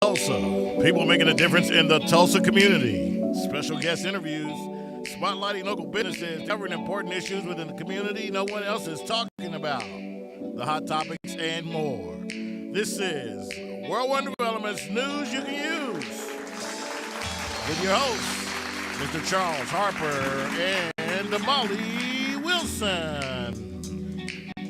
Tulsa. People making a difference in the Tulsa community. Special guest interviews, spotlighting local businesses, covering important issues within the community no one else is talking about. The hot topics and more. This is World One Development's News You Can Use. With your hosts, Mr. Charles Harper and Molly Wilson.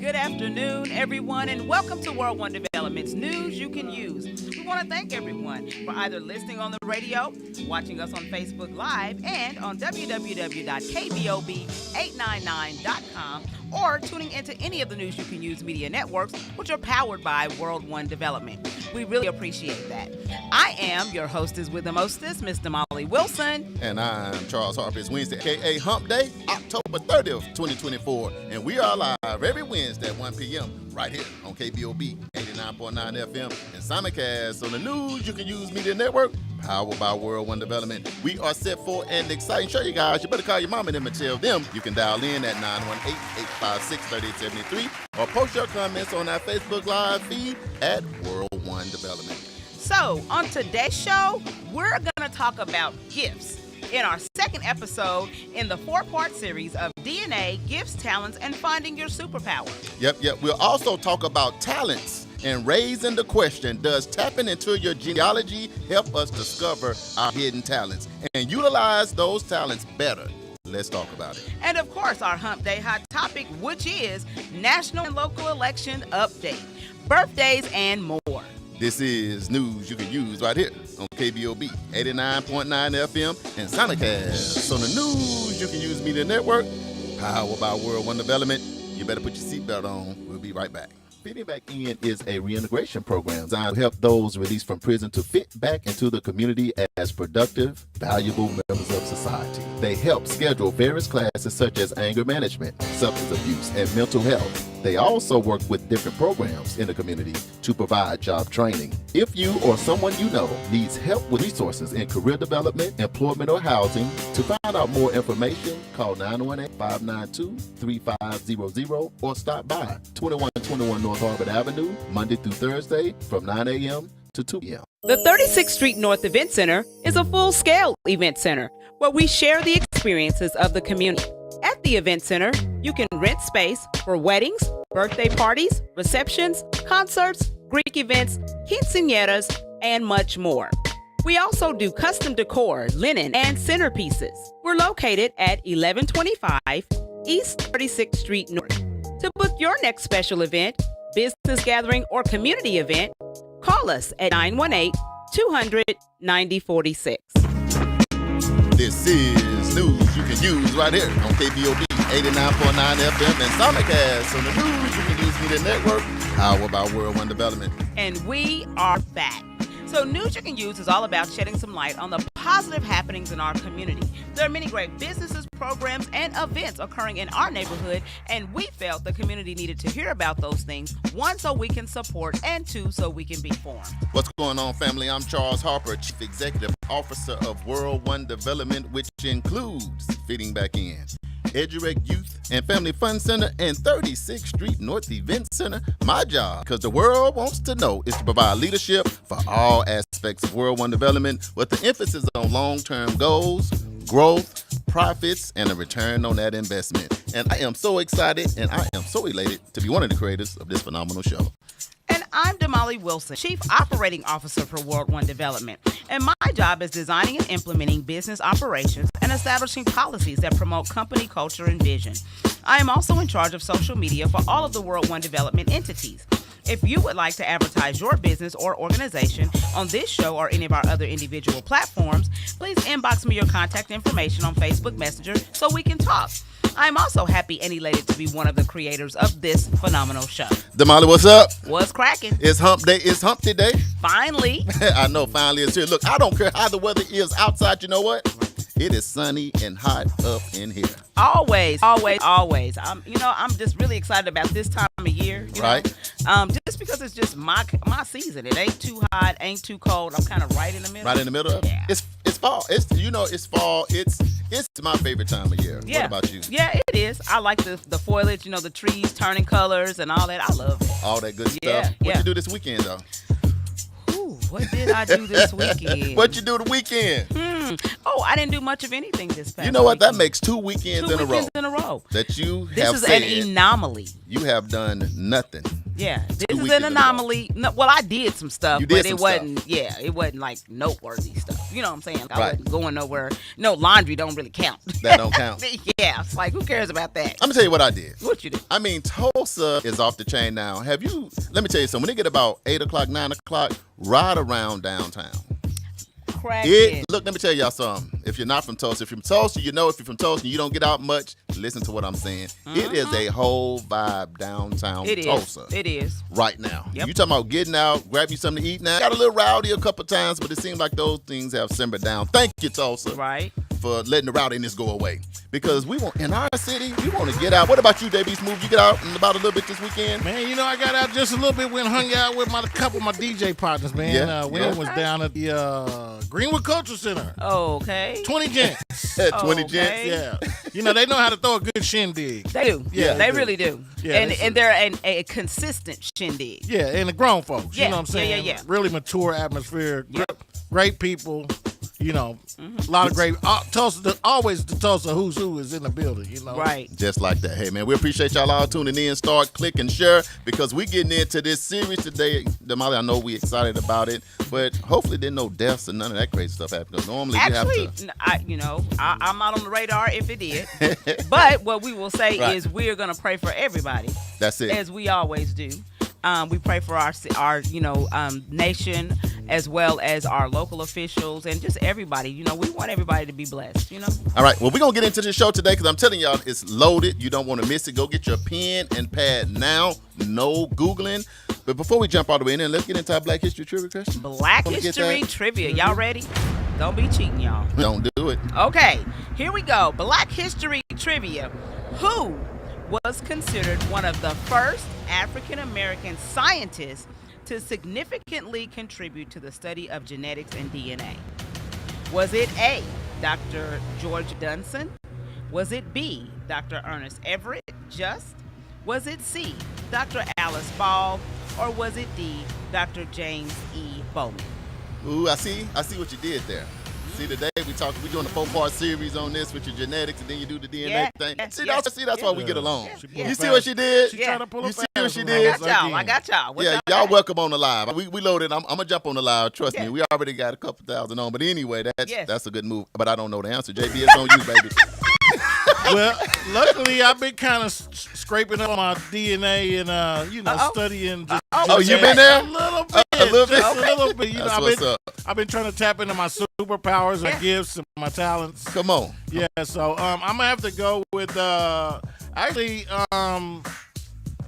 Good afternoon, everyone, and welcome to World One Development's News You Can Use. We want to thank everyone for either listening on the radio, watching us on Facebook Live, and on www.kbob899.com, or tuning into any of the News You Can Use media networks, which are powered by World One Development. We really appreciate that. I am your hostess with the mostest, Mr. Molly Wilson. And I'm Charles Harper. It's Wednesday, a.k.a. Hump Day, October 30th, 2024. And we are live every Wednesday at 1 p.m. right here on KBOB 89.9 FM and simulcast on the News You Can Use Media Network, powered by World One Development. We are set for an exciting show, you guys. You better call your mom and them and tell them. You can dial in at 918-856-3873 or post your comments on our Facebook Live feed at World One Development. So, on today's show, we're going to talk about gifts in our second episode in the four-part series of DNA, Gifts, Talents, and Finding Your Superpower. Yep. We'll also talk about talents and raising the question, does tapping into your genealogy help us discover our hidden talents and utilize those talents better? Let's talk about it. And of course, our Hump Day hot topic, which is National and Local Election Update, birthdays, and more. This is News You Can Use right here on KBOB 89.9 FM and simulcast on the News You Can Use Media Network, powered by World One Development. You better put your seatbelt on. We'll be right back. Fitting Back In is a reintegration program designed to help those released from prison to fit back into the community as productive, valuable members of society. They help schedule various classes such as anger management, substance abuse, and mental health. They also work with different programs in the community to provide job training. If you or someone you know needs help with resources in career development, employment, or housing, to find out more information, call 918-592-3500 or stop by 2121 North Harvard Avenue, Monday through Thursday from 9 a.m. to 2 p.m. The 36th Street North Event Center is a full-scale event center where we share the experiences of the community. At the event center, you can rent space for weddings, birthday parties, receptions, concerts, Greek events, quinceañeras, and much more. We also do custom decor, linen, and centerpieces. We're located at 1125 East 36th Street North. To book your next special event, business gathering, or community event, call us at 918-200-9046. This is News You Can Use right here on KBOB 89.9 FM and simulcast on the News You Can Use Media Network, powered by World One Development. And we are back. So News You Can Use is all about shedding some light on the positive happenings in our community. There are many great businesses, programs, and events occurring in our neighborhood, and we felt the community needed to hear about those things, one, so we can support, and two, so we can be informed. What's going on, family? I'm Charles Harper, Chief Executive Officer of World One Development, which includes Fitting Back In, EduRec Youth and Family Fun Center, and 36th Street North Event Center. My job, because the world wants to know, is to provide leadership for all aspects of World One Development with the emphasis on long-term goals, growth, profits, and a return on that investment. And I am so excited and I am so elated to be one of the creators of this phenomenal show. And I'm Damali Wilson, Chief Operating Officer for World One Development. And my job is designing and implementing business operations and establishing policies that promote company culture and vision. I am also in charge of social media for all of the World One Development entities. If you would like to advertise your business or organization on this show or any of our other individual platforms, please inbox me your contact information on Facebook Messenger so we can talk. I'm also happy and elated to be one of the creators of this phenomenal show. Damali, what's up? What's cracking? It's Hump Day. It's Humpty Day. Finally. I know, finally it's here. Look, I don't care how the weather is outside. You know what? It is sunny and hot up in here. Always. I'm just really excited about this time of year. Right. Just because it's just my season. It ain't too hot, ain't too cold. I'm kind of right in the middle. Right in the middle. Yeah. It's fall. It's fall. It's my favorite time of year. Yeah. What about you? Yeah, it is. I like the foliage. The trees turning colors and all that. I love it. All that good Yeah, stuff. What yeah. you do this weekend though? Ooh, What did I do this weekend? What you do the weekend? Oh, I didn't do much of anything this past You know what? weekend. That makes 2 weekends in a row. 2 weekends in a row. That you This have is said an anomaly. you have done nothing. Yeah, this is weekends an in a row. anomaly. No, well, I did some stuff, You did but some it wasn't. Yeah, it wasn't like noteworthy stuff. You know what I'm saying? I Right. wasn't going nowhere. No, laundry don't really count. That don't count. Yeah, it's like who cares about that? I'm gonna tell you what I did. What you did? I mean, Tulsa is off the chain now. Let me tell you something. When they get about 8 o'clock, 9 o'clock, ride around downtown. Cracking. Look, let me tell y'all something. If you're not from Tulsa, if you're from Tulsa, you know. If you're from Tulsa and you don't get out much, listen to what I'm saying. It is a whole vibe downtown Tulsa. It is. Right now. Yep. You talking about getting out, grab you something to eat now. Got a little rowdy a couple times, but it seems like those things have simmered down. Thank you, Tulsa. Right. For letting the rowdiness go away. Because we want, in our city, we want to get out. What about you, Davey Smooth? You get out in about a little bit this weekend? Man, you know, I got out just a little bit, went and hung out with a couple of my DJ partners, man. Yeah, Will was down at the Greenwood Cultural Center. Okay. 20 gents. 20 Okay. gents. Yeah. You know, they know how to throw a good shindig. They do. Yeah, they they do. really do. Yeah, and they're a consistent shindig. Yeah, and the grown folks. Yeah, You know what I'm saying? yeah. Really mature atmosphere. Yep. Great people. You know, a lot of great. Tulsa, always the Tulsa who's who is in the building, you know. Right. Just like that. Hey, man, we appreciate y'all all tuning in. Start, click, and share because we getting into this series today. Damali, I know we excited about it, but hopefully there's no deaths and none of that crazy stuff happening. Because normally Actually, we have to. I'm not on the radar if it did. But what we will say Right. is we're going to pray for everybody, That's it. as we always do. We pray for our nation as well as our local officials and just everybody. You know, we want everybody to be blessed, you know. All right, well, we're going to get into this show today because I'm telling y'all it's loaded. You don't want to miss it. Go get your pen and pad now. No Googling. But before we jump all the way in, let's get into our Black History Trivia question. Black Wanna get History that? Trivia. Y'all ready? Don't be cheating, y'all. Don't do it. Okay, here we go. Black History Trivia. Who was considered one of the first African American scientists to significantly contribute to the study of genetics and DNA? Was it A, Dr. George Dunson? Was it B, Dr. Ernest Everett Just? Was it C, Dr. Alice Ball? Or was it D, Dr. James E. Bowman? Ooh, I see what you did there. See, today we're doing a 4-part series on this with your genetics, and then you do the DNA Yeah, thing. yeah, See, yeah. that's why we get along. Yeah. You see what she did? She trying to pull Yeah. a You see what fast she one did? on us I again. got y'all. What Yeah, y'all y'all got? welcome on the live. We loaded. I'm gonna jump on the live. Trust Yeah. me, we already got a couple thousand on. But anyway, Yes. that's a good move. But I don't know the answer. JB, it's on you, baby. Well, luckily, I've been kind of scraping up my DNA and, studying. Just Oh, you been there? A little bit. A little bit? Just a little bit. You know, That's what's up. I've been trying to tap into my superpowers, my Yeah. gifts, and my talents. Come on. Yeah, so I'm gonna have to go with actually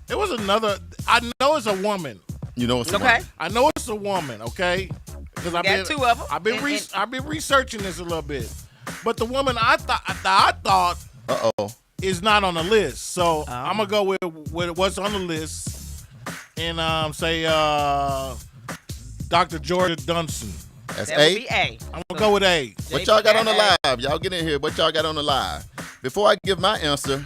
it was another. I know it's a woman. You know what's Okay. I know it's a woman. Okay, because I've got been two of 'em. I've been And- I've been researching this a little bit, but the woman I thought Uh-oh. is not on the list. So I'm gonna go with what's on the list and say Dr. Georgia Dunson. That's That would A. be A. I'm gonna go with A. What y'all got on the A. live? Y'all get in here. What y'all got on the live? Before I give my answer,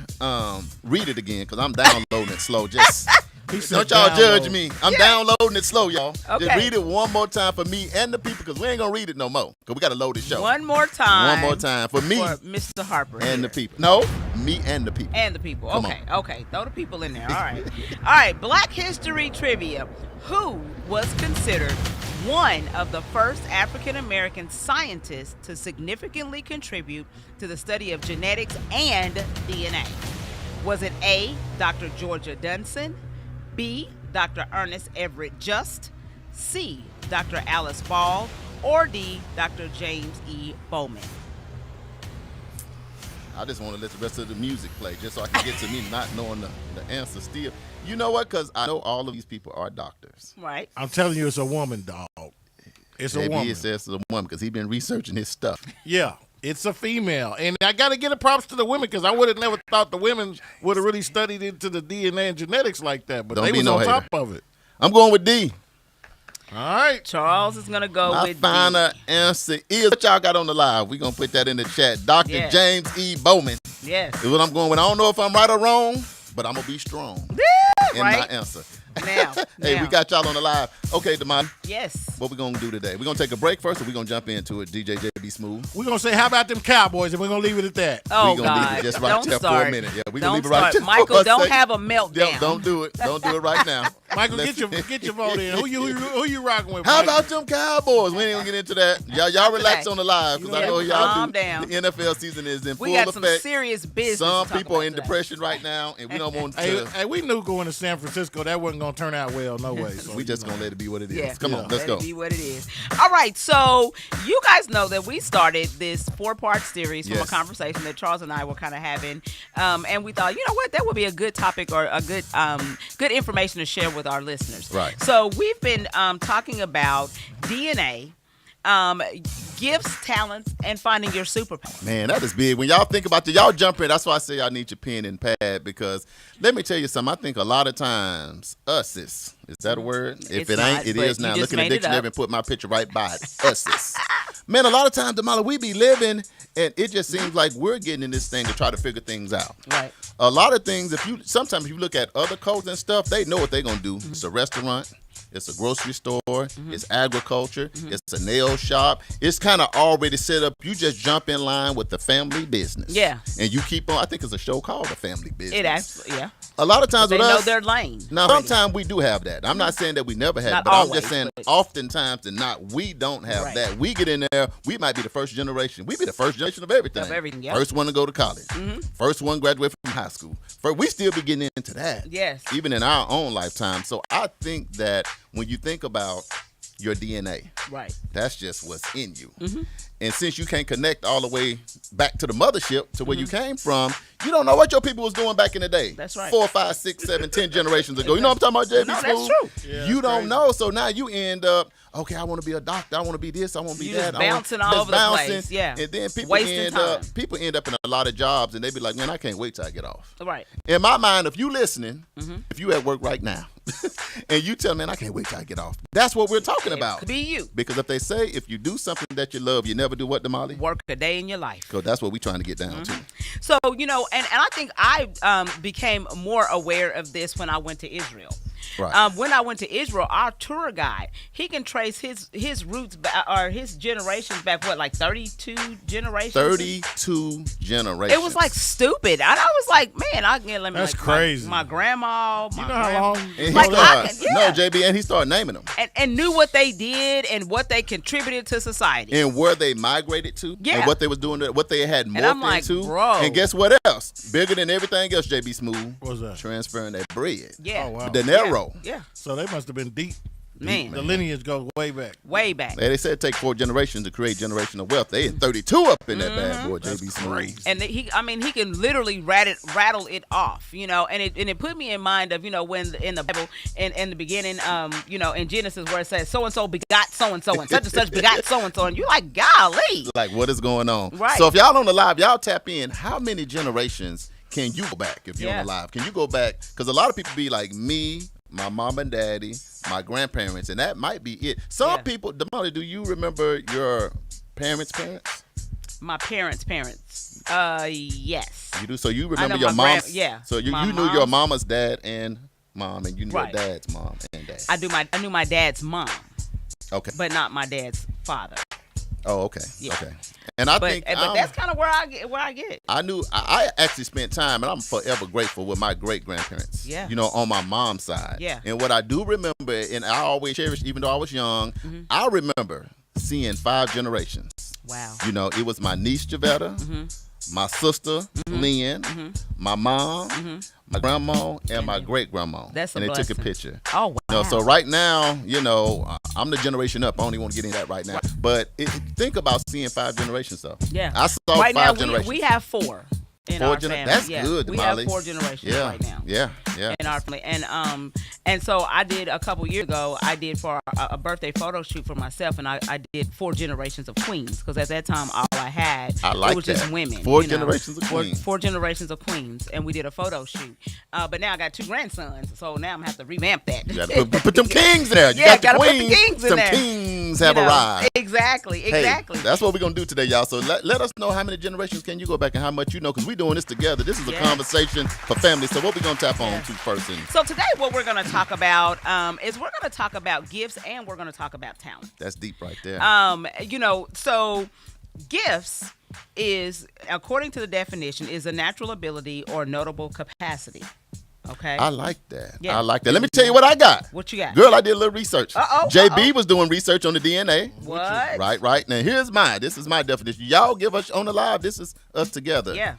read it again because I'm downloading it slow. Just He said don't y'all judge download. me. I'm downloading it slow, y'all. Okay. Just read it one more time for me and the people because we ain't gonna read it no more because we gotta load the show. One more time. One more time for me For Mr. Harper and here. the people. No, me and the people. And the people. Come Okay. Throw the people in there. All right. All right. Black History Trivia. Who was considered one of the first African American scientists to significantly contribute to the study of genetics and DNA? Was it A, Dr. Georgia Dunson? B, Dr. Ernest Everett Just? C, Dr. Alice Ball? Or D, Dr. James E. Bowman? I just want to let the rest of the music play just so I can get to me not knowing the answer still. You know what? Because I know all of these people are doctors. Right. I'm telling you, it's a woman, dog. It's a Maybe woman. it says it's a woman because he's been researching his stuff. Yeah, it's a female. And I got to give the props to the women because I would have never thought the women would have really studied into the DNA and genetics like that. But Don't they be was no on hater. top of it. I'm going with D. All right. Charles is going to go My with D. final answer is what y'all got on the live. We're going to put that in the chat. Dr. Yes. James E. Bowman Yes. is what I'm going with. I don't know if I'm right or wrong, but I'm going to be strong in right. my answer. Now. Hey, now. we got y'all on the live. Okay, Damon, Yes. what we going to do today? We're going to take a break first, or we going to jump into it, DJ JB Smooth? We're going to say, how about them Cowboys? And we're going to leave it at that. Oh, We're going to leave God. it just right Don't there start. for a minute. Yeah, we're Don't going to leave it right start. there for Michael, a don't second. have a meltdown. Don't do it. Don't do it right now. Michael, Let's- get your vote in. Who you rocking with? How Michael? about them Cowboys? We ain't going to get into that. Y'all relax on the live, because I know y'all Calm do. down. The NFL season is in We full got some effect. serious business. Some to talk people are about in today. depression right now, and we don't want to. Hey, we knew going to San Francisco that wasn't going to turn out well. No way. So, We just going to let it be what it is. Yeah. Come on, let's Let go. it be what it is. All right, so you guys know that we started this 4-part series from a Yes. conversation that Charles and I were kind of having, and we thought, you know what, that would be a good topic or a good information to share with our listeners. Right. So we've been talking about DNA. Gifts, talents, and finding your superpower. Man, that is big. When y'all think about y'all jump in. That's why I say y'all need your pen and pad, because let me tell you something. I think a lot of times, is that a word? If It's it not, ain't, it but is you now. just Look in the made it dictionary up. and put my picture right by it. Man, a lot of times, Damala, we be living, and it just seems like we're getting in this thing to try to figure things out. Right. A lot of things, sometimes if you look at other cultures and stuff, they know what they're going to do. It's a restaurant. It's a grocery store. It's agriculture. It's a nail shop. It's kind of already set up. You just jump in line with the family business. Yeah. And you keep on. I think it's a show called The Family Business. It actually, yeah. A lot of times They with know us, their lane. now already. sometimes we do have that. I'm not saying that we never had Not it, but I'm always, just saying but- oftentimes and not, we don't have Right. that. We get in there, we might be the first generation. We be the first generation of everything. Of everything, yep. First one to go to college. First one graduate from high school. We still be getting into that. Yes. Even in our own lifetime. So I think that when you think about your DNA, Right. that's just what's in you. And since you can't connect all the way back to the mothership, to where you came from, you don't know what your people was doing back in the day. That's right. 4, 5, 6, 7, 10 generations ago. You know what I'm talking about, JB No, Smooth? that's true. Yeah, You that's don't crazy. know. So now you end up, okay, I want to be a doctor. I want to be this. I want to be You that. just bouncing all just over the bouncing. place. Yeah. And then people Wasting end time. up in a lot of jobs, and they be like, man, I can't wait till I get off. Right. In my mind, if you listening, if you at work right now, and you tell me, I can't wait till I get off. That's what we're talking about. Could be you. Because if they say, if you do something that you love, you never do what, Damali? Work a day in your life. Because that's what we're trying to get down to. So, you know, and I think I became more aware of this when I went to Israel. Right. When I went to Israel, our tour guide, he can trace his roots back, or his generations back, what, like 32 generations? 32 generations. It was like stupid. And I was like, man, I can let me That's like crazy. My grandma, my You know how grandma, long? And he Like, I started, can- yeah. No, JB, and he started naming them. and knew what they did and what they contributed to society. And where they migrated to, Yeah. and what they was doing, what they had morphed I'm like, into. bro. And guess what else? Bigger than everything else, JB Smooth. What's that? Transferring that bread. Yeah. Oh, wow. The dinero. Yeah. So they must have been deep. Man. The lineage goes way back. Way back. They said it take 4 generations to create generational wealth. They had 32 up in that bad boy, JB Smooth. And he can literally rattle it off, you know, and it put me in mind of, you know, when in the Bible in the beginning, you know, in Genesis where it says so and so begot so and so and such begot so and so, and you're like, golly, Like, what is going on? Right. So if y'all on the live, y'all tap in. How many generations can you go back if you're on the live? Can you go back? Because a lot of people be like me, my mom and daddy, my grandparents, and that might be it. Some people, Damali, do you remember your parents' parents? my parents' yes. You do. So you I remember know your my mom's? yeah. So you My knew your mom's- mama's dad and mom, and you knew Right. your dad's mom and dad. I knew my dad's mom, Okay. but not my dad's father. Oh, okay. Yeah. Okay. And I But think that's kind of where I get it. I actually spent time, and I'm forever grateful with my great grandparents. Yeah. You know, on my mom's side. Yeah. And what I do remember, and I always cherish, even though I was young, I remember seeing 5 generations. Wow. You know, it was my niece Javetta, my sister Lynn, my mom, my grandma, and my great grandma. That's a and they took a blessing. picture. Oh wow. You know, so right now, you know, I'm the generation up. I don't even want to get into that right now. But think about seeing 5 generations, though. Yeah. I saw right 5 now generations. we have 4 in 4 our gener- family. That's yeah. good, We Molly. have 4 generations Yeah. right now. Yeah. Yeah. In our family, and so I did a couple years ago. I did for a birthday photo shoot for myself, and I did 4 generations of queens, because at that time all I had I like it was just that. women. 4 you know. generations of queens. 4 generations of queens, and we did a photo shoot. But now I got 2 grandsons, so now I'm gonna have to revamp that. You gotta put them kings in there. You Yeah, got gotta the put the queens. kings in Some there. kings have You know, arrived. Exactly. Hey, that's what we're going to do today, y'all. So let us know how many generations can you go back and how much you know, because We're doing this together. This is a conversation for family. So what we going to tap on to first? So today what we're going to talk about is we're going to talk about gifts and we're going to talk about talent. That's deep right there. So gifts is, according to the definition, is a natural ability or notable capacity. Okay. I like that. Yeah. I like that. Let me tell you what I got. What you got? Girl, I did a little research. Uh-oh. JB was doing research on the DNA. What? Right. Now, here's mine. This is my definition. Y'all give us on the live. This is us together. Yeah.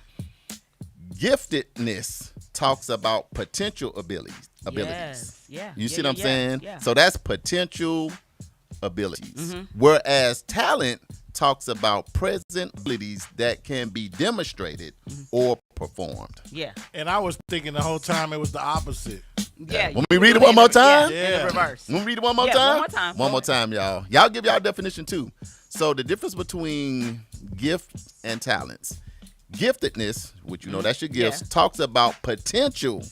Giftedness talks about potential abilities. Yes. Yeah. You see what I'm saying? Yeah. So that's potential abilities. Whereas talent talks about present abilities that can be demonstrated or performed. Yeah. And I was thinking the whole time it was the opposite. Yeah. Want me to read it one more time? Yeah. In the reverse. Want me to read it one more Yeah, time? one more time. One more time, y'all. Y'all give y'all definition too. So the difference between gift and talents. Giftedness, which you know that's your gifts, talks about potential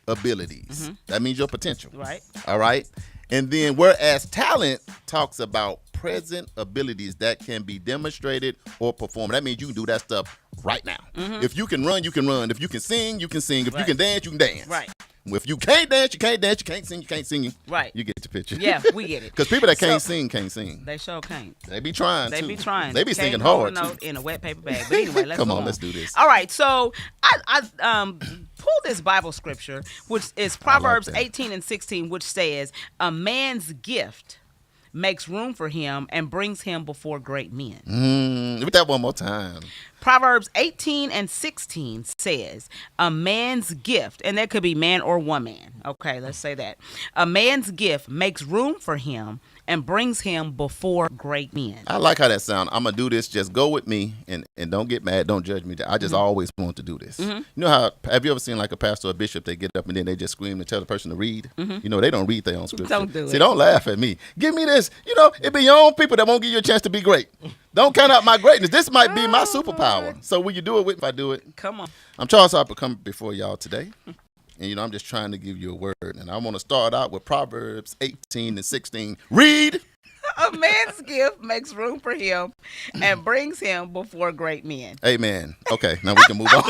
abilities. That means your potential. Right. All right. And then whereas talent talks about present abilities that can be demonstrated or performed. That means you can do that stuff right now. If you can run, you can run. If you can sing, you can sing. If you can dance, you can dance. Right. If you can't dance, you can't dance. You can't sing, you can't sing. Right. You get the picture. Yeah, we get it. Because people that can't sing, can't sing. They sure can't. They be trying They too. be trying. They be Can't singing hold hard a too. note in a wet paper bag. But anyway, let's Come go on, let's do this. All right, so I pulled this Bible scripture, which is Proverbs that. 18:16, which says, "A man's gift makes room for him and brings him before great men." Read that one more time. Proverbs 18:16 says, "A man's gift," and that could be man or woman. Okay, let's say that. "A man's gift makes room for him and brings him before great men." I like how that sounds. I'm gonna do this. Just go with me and don't get mad. Don't judge me. I just always want to do this. You know how? Have you ever seen like a pastor or a bishop? They get up and then they just scream and tell the person to read. You know they don't read their own scripture. Don't do See, it. don't laugh at me. Give me this. You know it be your own people that won't give you a chance to be great. Don't count out my greatness. This might be my superpower. So will you do it with? If I do it, Come on. I'm Charles Harper coming before y'all today. And, you know, I'm just trying to give you a word. And I want to start out with Proverbs 18:16. Read. A man's gift makes room for him and brings him before great men. Amen. Okay, now we can move on.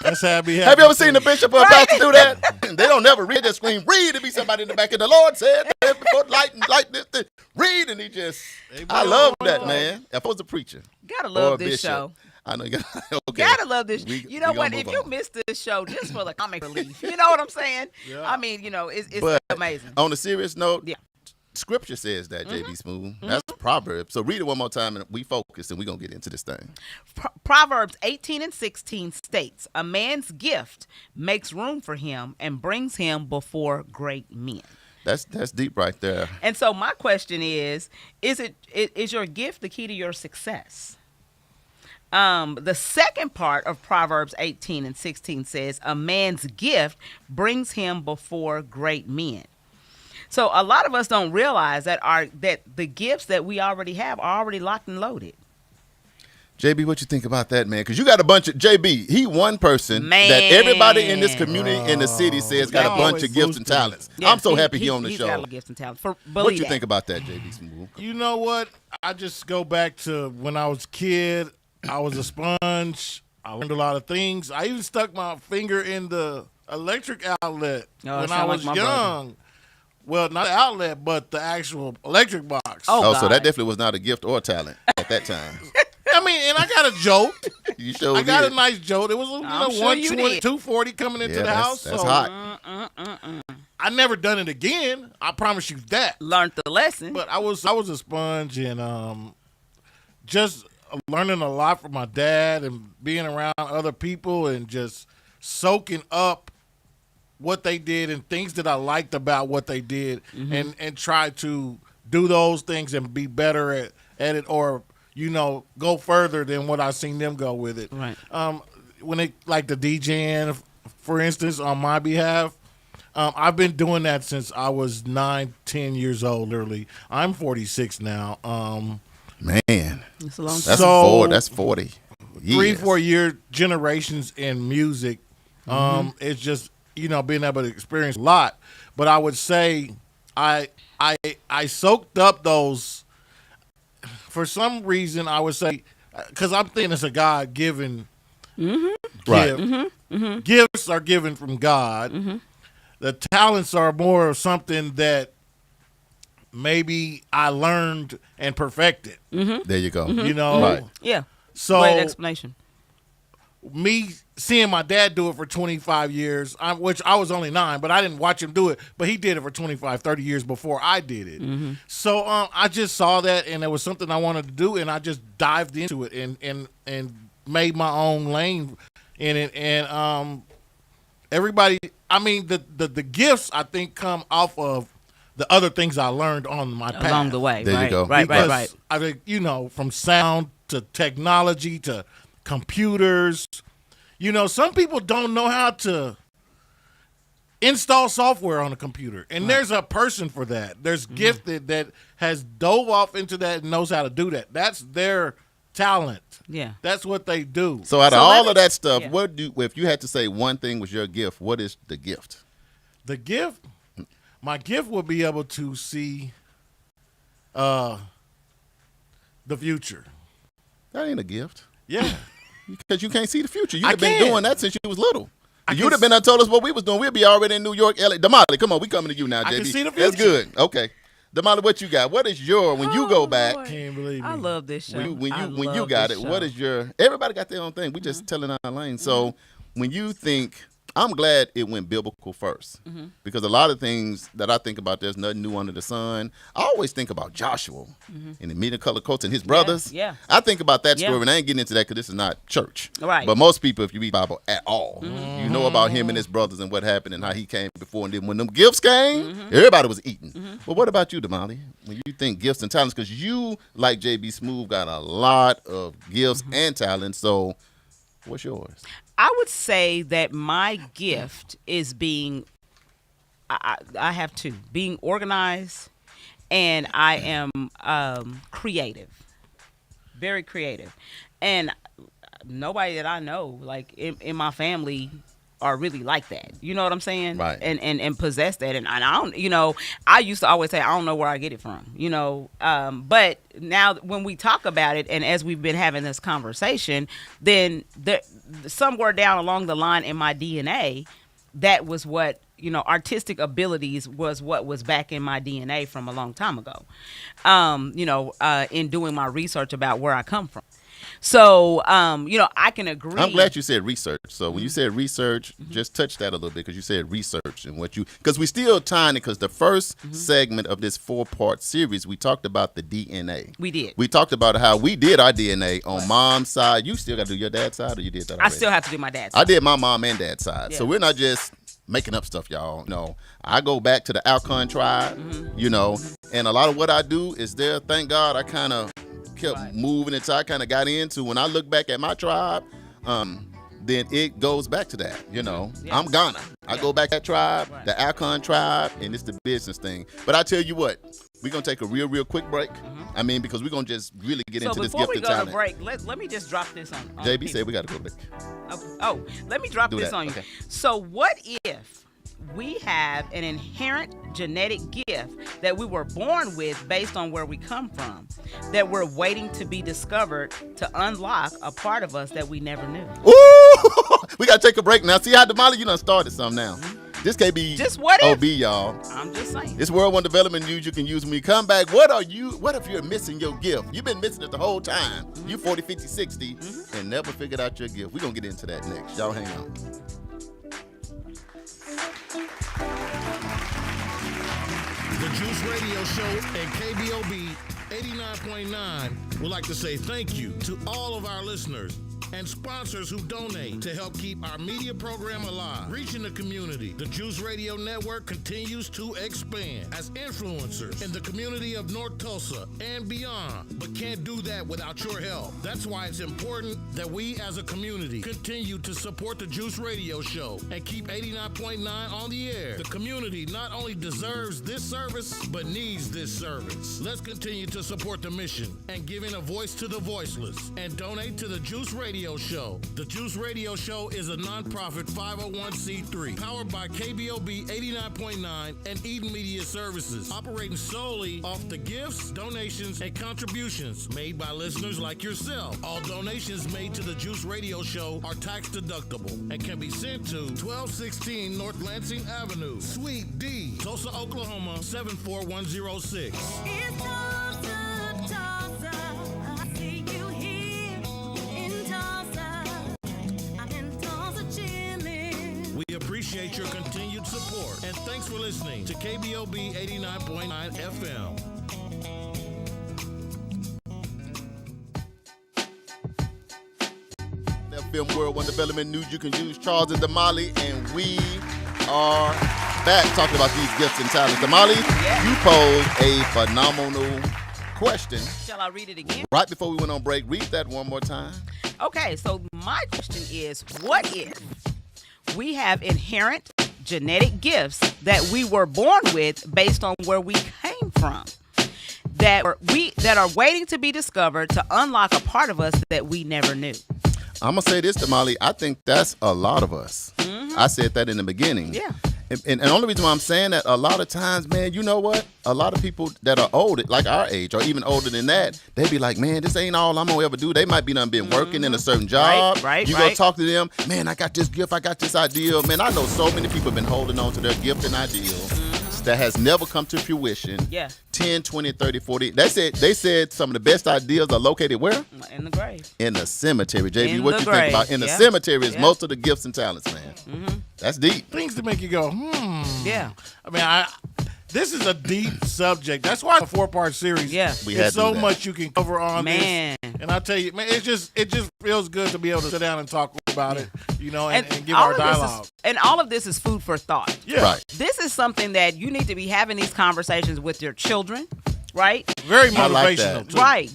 That's how it be Have you ever seen the bishop or a pastor do that? They don't never read. They scream, read. It be somebody in the back. And the Lord said, before light this, read. And he just, I love that, man. If I was a preacher. Gotta or a love this bishop, show. I know you got okay. Gotta love this. We You know what? gonna If move you on. missed this show just for the comic relief, you know what I'm saying? Yeah. I mean, you know, it's But amazing. on a serious note, Yeah. Scripture says that, JB Smooth. That's Proverbs. So read it one more time and we focus and we're going to get into this thing. Proverbs 18:16 states, "A man's gift makes room for him and brings him before great men." That's deep right there. And so my question is your gift the key to your success? The second part of Proverbs 18:16 says, "A man's gift brings him before great men." So a lot of us don't realize that the gifts that we already have are already locked and loaded. JB, what you think about that, man? Because you got a bunch of JB. He one person Man. that everybody in this community in the city says got a Y'all bunch always of gifts and boosting. talents. Yeah, I'm so happy he on the he's show. got a lot of gifts and talents. What you think about that, JB Smooth? You know what? I just go back to when I was a kid. I was a sponge. I learned a lot of things. I even stuck my finger in the electric outlet Oh, when I sound like was my young. Well, not the outlet, but the actual electric box. Oh, So God. that definitely was not a gift or talent at that time. I mean, and I got a jolt. You sure I got did. a nice jolt. It was I'm sure 120, you did. 240 coming into Yeah, the house. that's so hot. I never done it again. I promise you that. Learned the lesson. But I was a sponge and just learning a lot from my dad and being around other people and just soaking up what they did and things that I liked about what they did and try to do those things and be better at it or, you know, go further than what I seen them go with it. Right. When they like the DJing, for instance, on my behalf, I've been doing that since I was 9, 10 years old, literally. I'm 46 now. Man, It's a long time. that's So- 4. That's 40. 3-4 year generations in music. It's just, you know, being able to experience a lot. But I would say I soaked up those for some reason. I would say because I'm thinking it's a God given Right. gift. Gifts are given from God. The talents are more of something that maybe I learned and perfected. There you go. You know? Right. Yeah. So Great explanation. me seeing my dad do it for 25 years, which I was only 9, but I didn't watch him do it, but he did it for 25, 30 years before I did it. So I just saw that, and it was something I wanted to do, and I just dived into it and made my own lane in it. And everybody, I mean, the gifts, I think, come off of the other things I learned on my path. Along the way. There you right. go. Right. Because I think, from sound to technology to computers. Some people don't know how to install software on a computer. And there's a person for that. There's gifted that has dove off into that and knows how to do that. That's their talent. Yeah. That's what they do. So out of all of that stuff, yeah. if you had to say one thing was your gift, what is the gift? The gift? My gift would be able to see the future. That ain't a gift. Yeah. Because you can't see the future. You've I been can. doing that since you was little. I You'd can have been and told us what we was doing. We'd be already in New York, LA. Damali, come on, we coming to you now, JB. I can see the That's future. good. Okay. Damali, what you got? What is your, when you go back, Lord. Can't believe me. I love this show. when I you love got this it, show. what is your, everybody got their own thing. We just telling our lane. So when you think, I'm glad it went biblical first because a lot of things that I think about, there's nothing new under the sun. I always think about Joshua and the meeting color coats and his brothers. Yeah. I think about that Yeah. story, and I ain't getting into that because this is not church. Right. But most people, if you read the Bible at all, you know about him and his brothers and what happened and how he came before. And then when them gifts came, everybody was eating. But what about you, Damali? When you think gifts and talents, because you, like JB Smooth, got a lot of gifts and talents. So what's yours? I would say that my gift is being, I have two, being organized, and I am creative, very creative. And nobody that I know, like in my family, are really like that. You know what I'm saying? Right. And possess that. And I don't, I used to always say, I don't know where I get it from, but now when we talk about it, and as we've been having this conversation, then somewhere down along the line in my DNA, that was what, artistic abilities was what was back in my DNA from a long time ago, in doing my research about where I come from. So, I can agree. I'm glad you said research. So when you said research, just touch that a little bit because you said research and because we still tying it because the first segment of this 4-part series, we talked about the DNA. We did. We talked about how we did our DNA on mom's side. You still got to do your dad's side or you did that already? I still have to do my dad's. I did my mom and dad's side. Yeah. So we're not just making up stuff, y'all. No, I go back to the Alcon tribe, and a lot of what I do is there. Thank God I kind of kept moving until I kind of got into. When I look back at my tribe, then it goes back to that. I'm Ghana. I go back to that tribe, the Alcon tribe, and it's the business thing. But I tell you what, we're going to take a real quick break. I mean, because we're going to just really get into this gift and talent. So before we go to break, let me just drop this on JB people. said we got to go to break. Oh, let me drop this on you. Okay. So what if we have an inherent genetic gift that we were born with based on where we come from, that we're waiting to be discovered to unlock a part of us that we never knew? Ooh, we got to take a break now. See how Damali, you done started something now. This can't be just what if? OB, y'all. I'm just saying. It's World One Development News you can use when you come back. What if you're missing your gift? You've been missing it the whole time. You 40, 50, 60 and never figured out your gift. We're going to get into that next. Y'all hang on. The Juice Radio Show and KBOB 89.9 would like to say thank you to all of our listeners and sponsors who donate to help keep our media program alive. Reaching the community, the Juice Radio Network continues to expand as influencers in the community of North Tulsa and beyond, but can't do that without your help. That's why it's important that we as a community continue to support the Juice Radio Show and keep 89.9 on the air. The community not only deserves this service, but needs this service. Let's continue to support the mission and giving a voice to the voiceless and donate to the Juice Radio Radio Show. The Juice Radio Show is a nonprofit 501c3 powered by KBOB 89.9 and Eden Media Services, operating solely off the gifts, donations, and contributions made by listeners like yourself. All donations made to the Juice Radio Show are tax deductible and can be sent to 1216 North Lansing Avenue, Suite D, Tulsa, Oklahoma 74106. It's Tulsa, Tulsa. I see you here in Tulsa. I'm in Tulsa chilling. We appreciate your continued support and thanks for listening to KBOB 89.9 FM. FM World One Development News You Can Use, Charles and Damali, and we are back talking about these gifts and talents. Damali, you posed a phenomenal question. Shall I read it again? Right before we went on break, read that one more time. Okay, so my question is, what if we have inherent genetic gifts that we were born with based on where we came from, that are waiting to be discovered to unlock a part of us that we never knew? I'm going to say this, Damali. I think that's a lot of us. I said that in the beginning. Yeah. And the only reason why I'm saying that, a lot of times, man, you know what? A lot of people that are older, like our age, or even older than that, they be like, man, this ain't all I'm going to ever do. They might be done been working in a certain job. Right. You go talk to them, man, I got this gift, I got this ideal. Man, I know so many people have been holding on to their gift and ideal that has never come to fruition. Yeah. 10, 20, 30, 40. They said some of the best ideas are located where? In the grave. In the cemetery. JB, In what the you grave. think about? In the Yeah. cemetery is Yeah. most of the gifts and talents, man. That's deep. Things to make you go, Yeah. I mean, this is a deep subject. That's why a 4-part series. Yeah. We had There's to so do that. much you can cover on Man. this. And I tell you, man, it just feels good to be able to sit down and talk about it, you know, and give all our of this dialogue. and all of this is food for thought. Yeah. Right. This is something that you need to be having these conversations with your children, right? Very I like motivational, that. too. Right,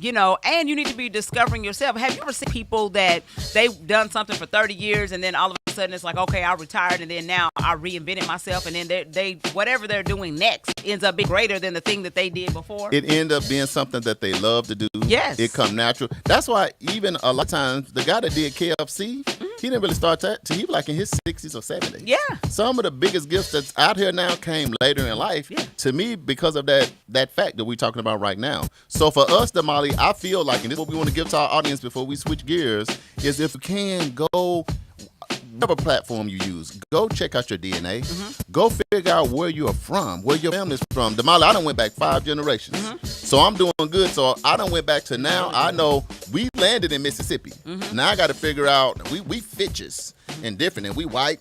and you need to be discovering yourself. Have you ever seen people that they've done something for 30 years and then all of a sudden it's like, okay, I retired and then now I reinvented myself, and then they whatever they're doing next ends up being greater than the thing that they did before? It ended up being something that they love to do. Yes. It come natural. That's why even a lot of times the guy that did KFC, he didn't really start that till he was like in his 60s or 70s. Yeah. Some of the biggest gifts that's out here now came later in life, to me, because of that fact that we're talking about right now. So for us, Damali, I feel like, and this is what we want to give to our audience before we switch gears, is if you can go, whatever platform you use, go check out your DNA. Go figure out where you're from, where your family's from. Damali, I done went back 5 generations. So I'm doing good. So I done went back to now. I know we landed in Mississippi. Now I got to figure out, we fitches and different, and we white,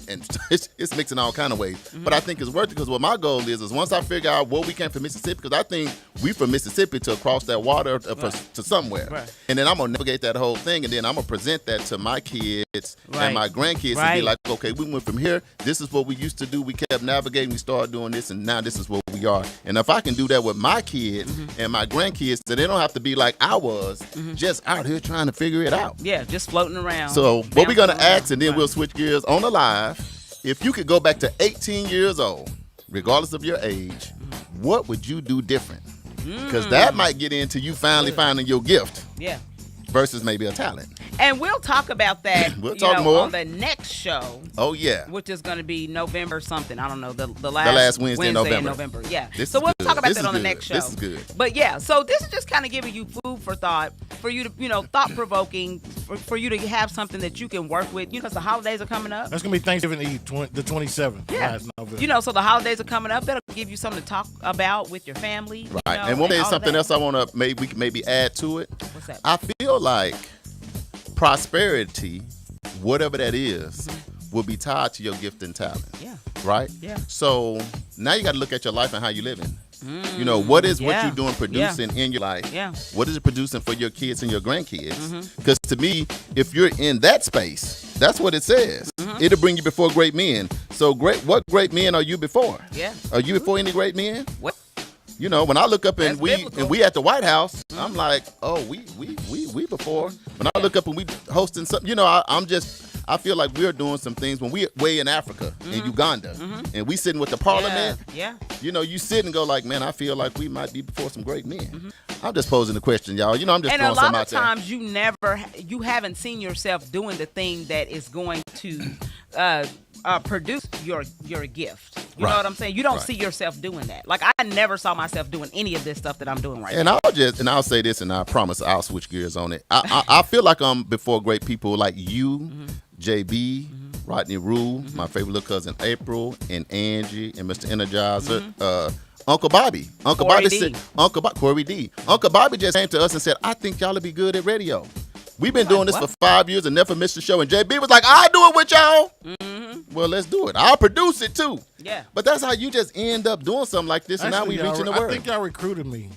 and it's mixing all kind of ways. But I think it's worth it, because what my goal is once I figure out where we came from Mississippi, because I think we from Mississippi to across that water to somewhere. Right. And then I'm going to navigate that whole thing, and then I'm going to present that to my kids and my grandkids and be like, okay, we went from here. This is what we used to do. We kept navigating. We started doing this, and now this is what we are. And if I can do that with my kids and my grandkids, then they don't have to be like I was, just out here trying to figure it out. Yeah, just floating around. So what we're going to bouncing around. ask, and then we'll switch gears on the live. If you could go back to 18 years old, regardless of your age, what would you do different? Because that might get into you finally finding your gift Yeah. versus maybe a talent. And we'll talk about that We'll talk more on the next show, Oh, yeah. which is going to be November something. I don't know, the last Wednesday in November. Yeah. This So is we'll good. talk about This that is on the good. next show. This is good. But yeah, so this is just kind of giving you food for thought, for you to, thought-provoking, for you to have something that you can work with. Because the holidays are coming up. That's going to be Thanksgiving Eve, the 27th. Yeah. Last November. So the holidays are coming up. That'll give you something to talk about with your family. Right. And one day, all of something that. else I want to maybe add to it. What's that? I feel like prosperity, whatever that is, will be tied to your gift and talent. Yeah. Right? Yeah. So now you got to look at your life and how you're living. What is what yeah. you're doing producing in your life? Yeah. What is it producing for your kids and your grandkids? Because to me, if you're in that space, that's what it says. It'll bring you before great men. So what great men are you before? Yeah. Are you before any great men? What? When I look up and That's biblical. we at the White House, I'm like, oh, we before. When I look up and we hosting something, I feel like we're doing some things when we're way in Africa, in Uganda, and we sitting with the parliament. Yeah. You know, you sit and go like, man, I feel like we might be before some great men. I'm just posing the question, y'all. You know, I'm just And a throwing lot something of out there. times you haven't seen yourself doing the thing that is going to produce your gift. You know Right. what I'm saying? You don't Right. see yourself doing that. Like I never saw myself doing any of this stuff that I'm doing right And now. I'll say this, and I promise I'll switch gears on it. I feel like I'm before great people like you, JB, Rodney Rule, my favorite little cousin April, and Angie, and Mr. Energizer, Uncle Bobby. Uncle Corey Bobby D. said, Corey D. Uncle Bobby just came to us and said, I think y'all would be good at radio. We've been doing this what? for 5 years and never missed a show. And JB was like, I'll do it with y'all. Well, let's do it. I'll produce it too. Yeah. But that's how you just end up doing something like this, and now Actually, we reaching the I world. think y'all recruited me.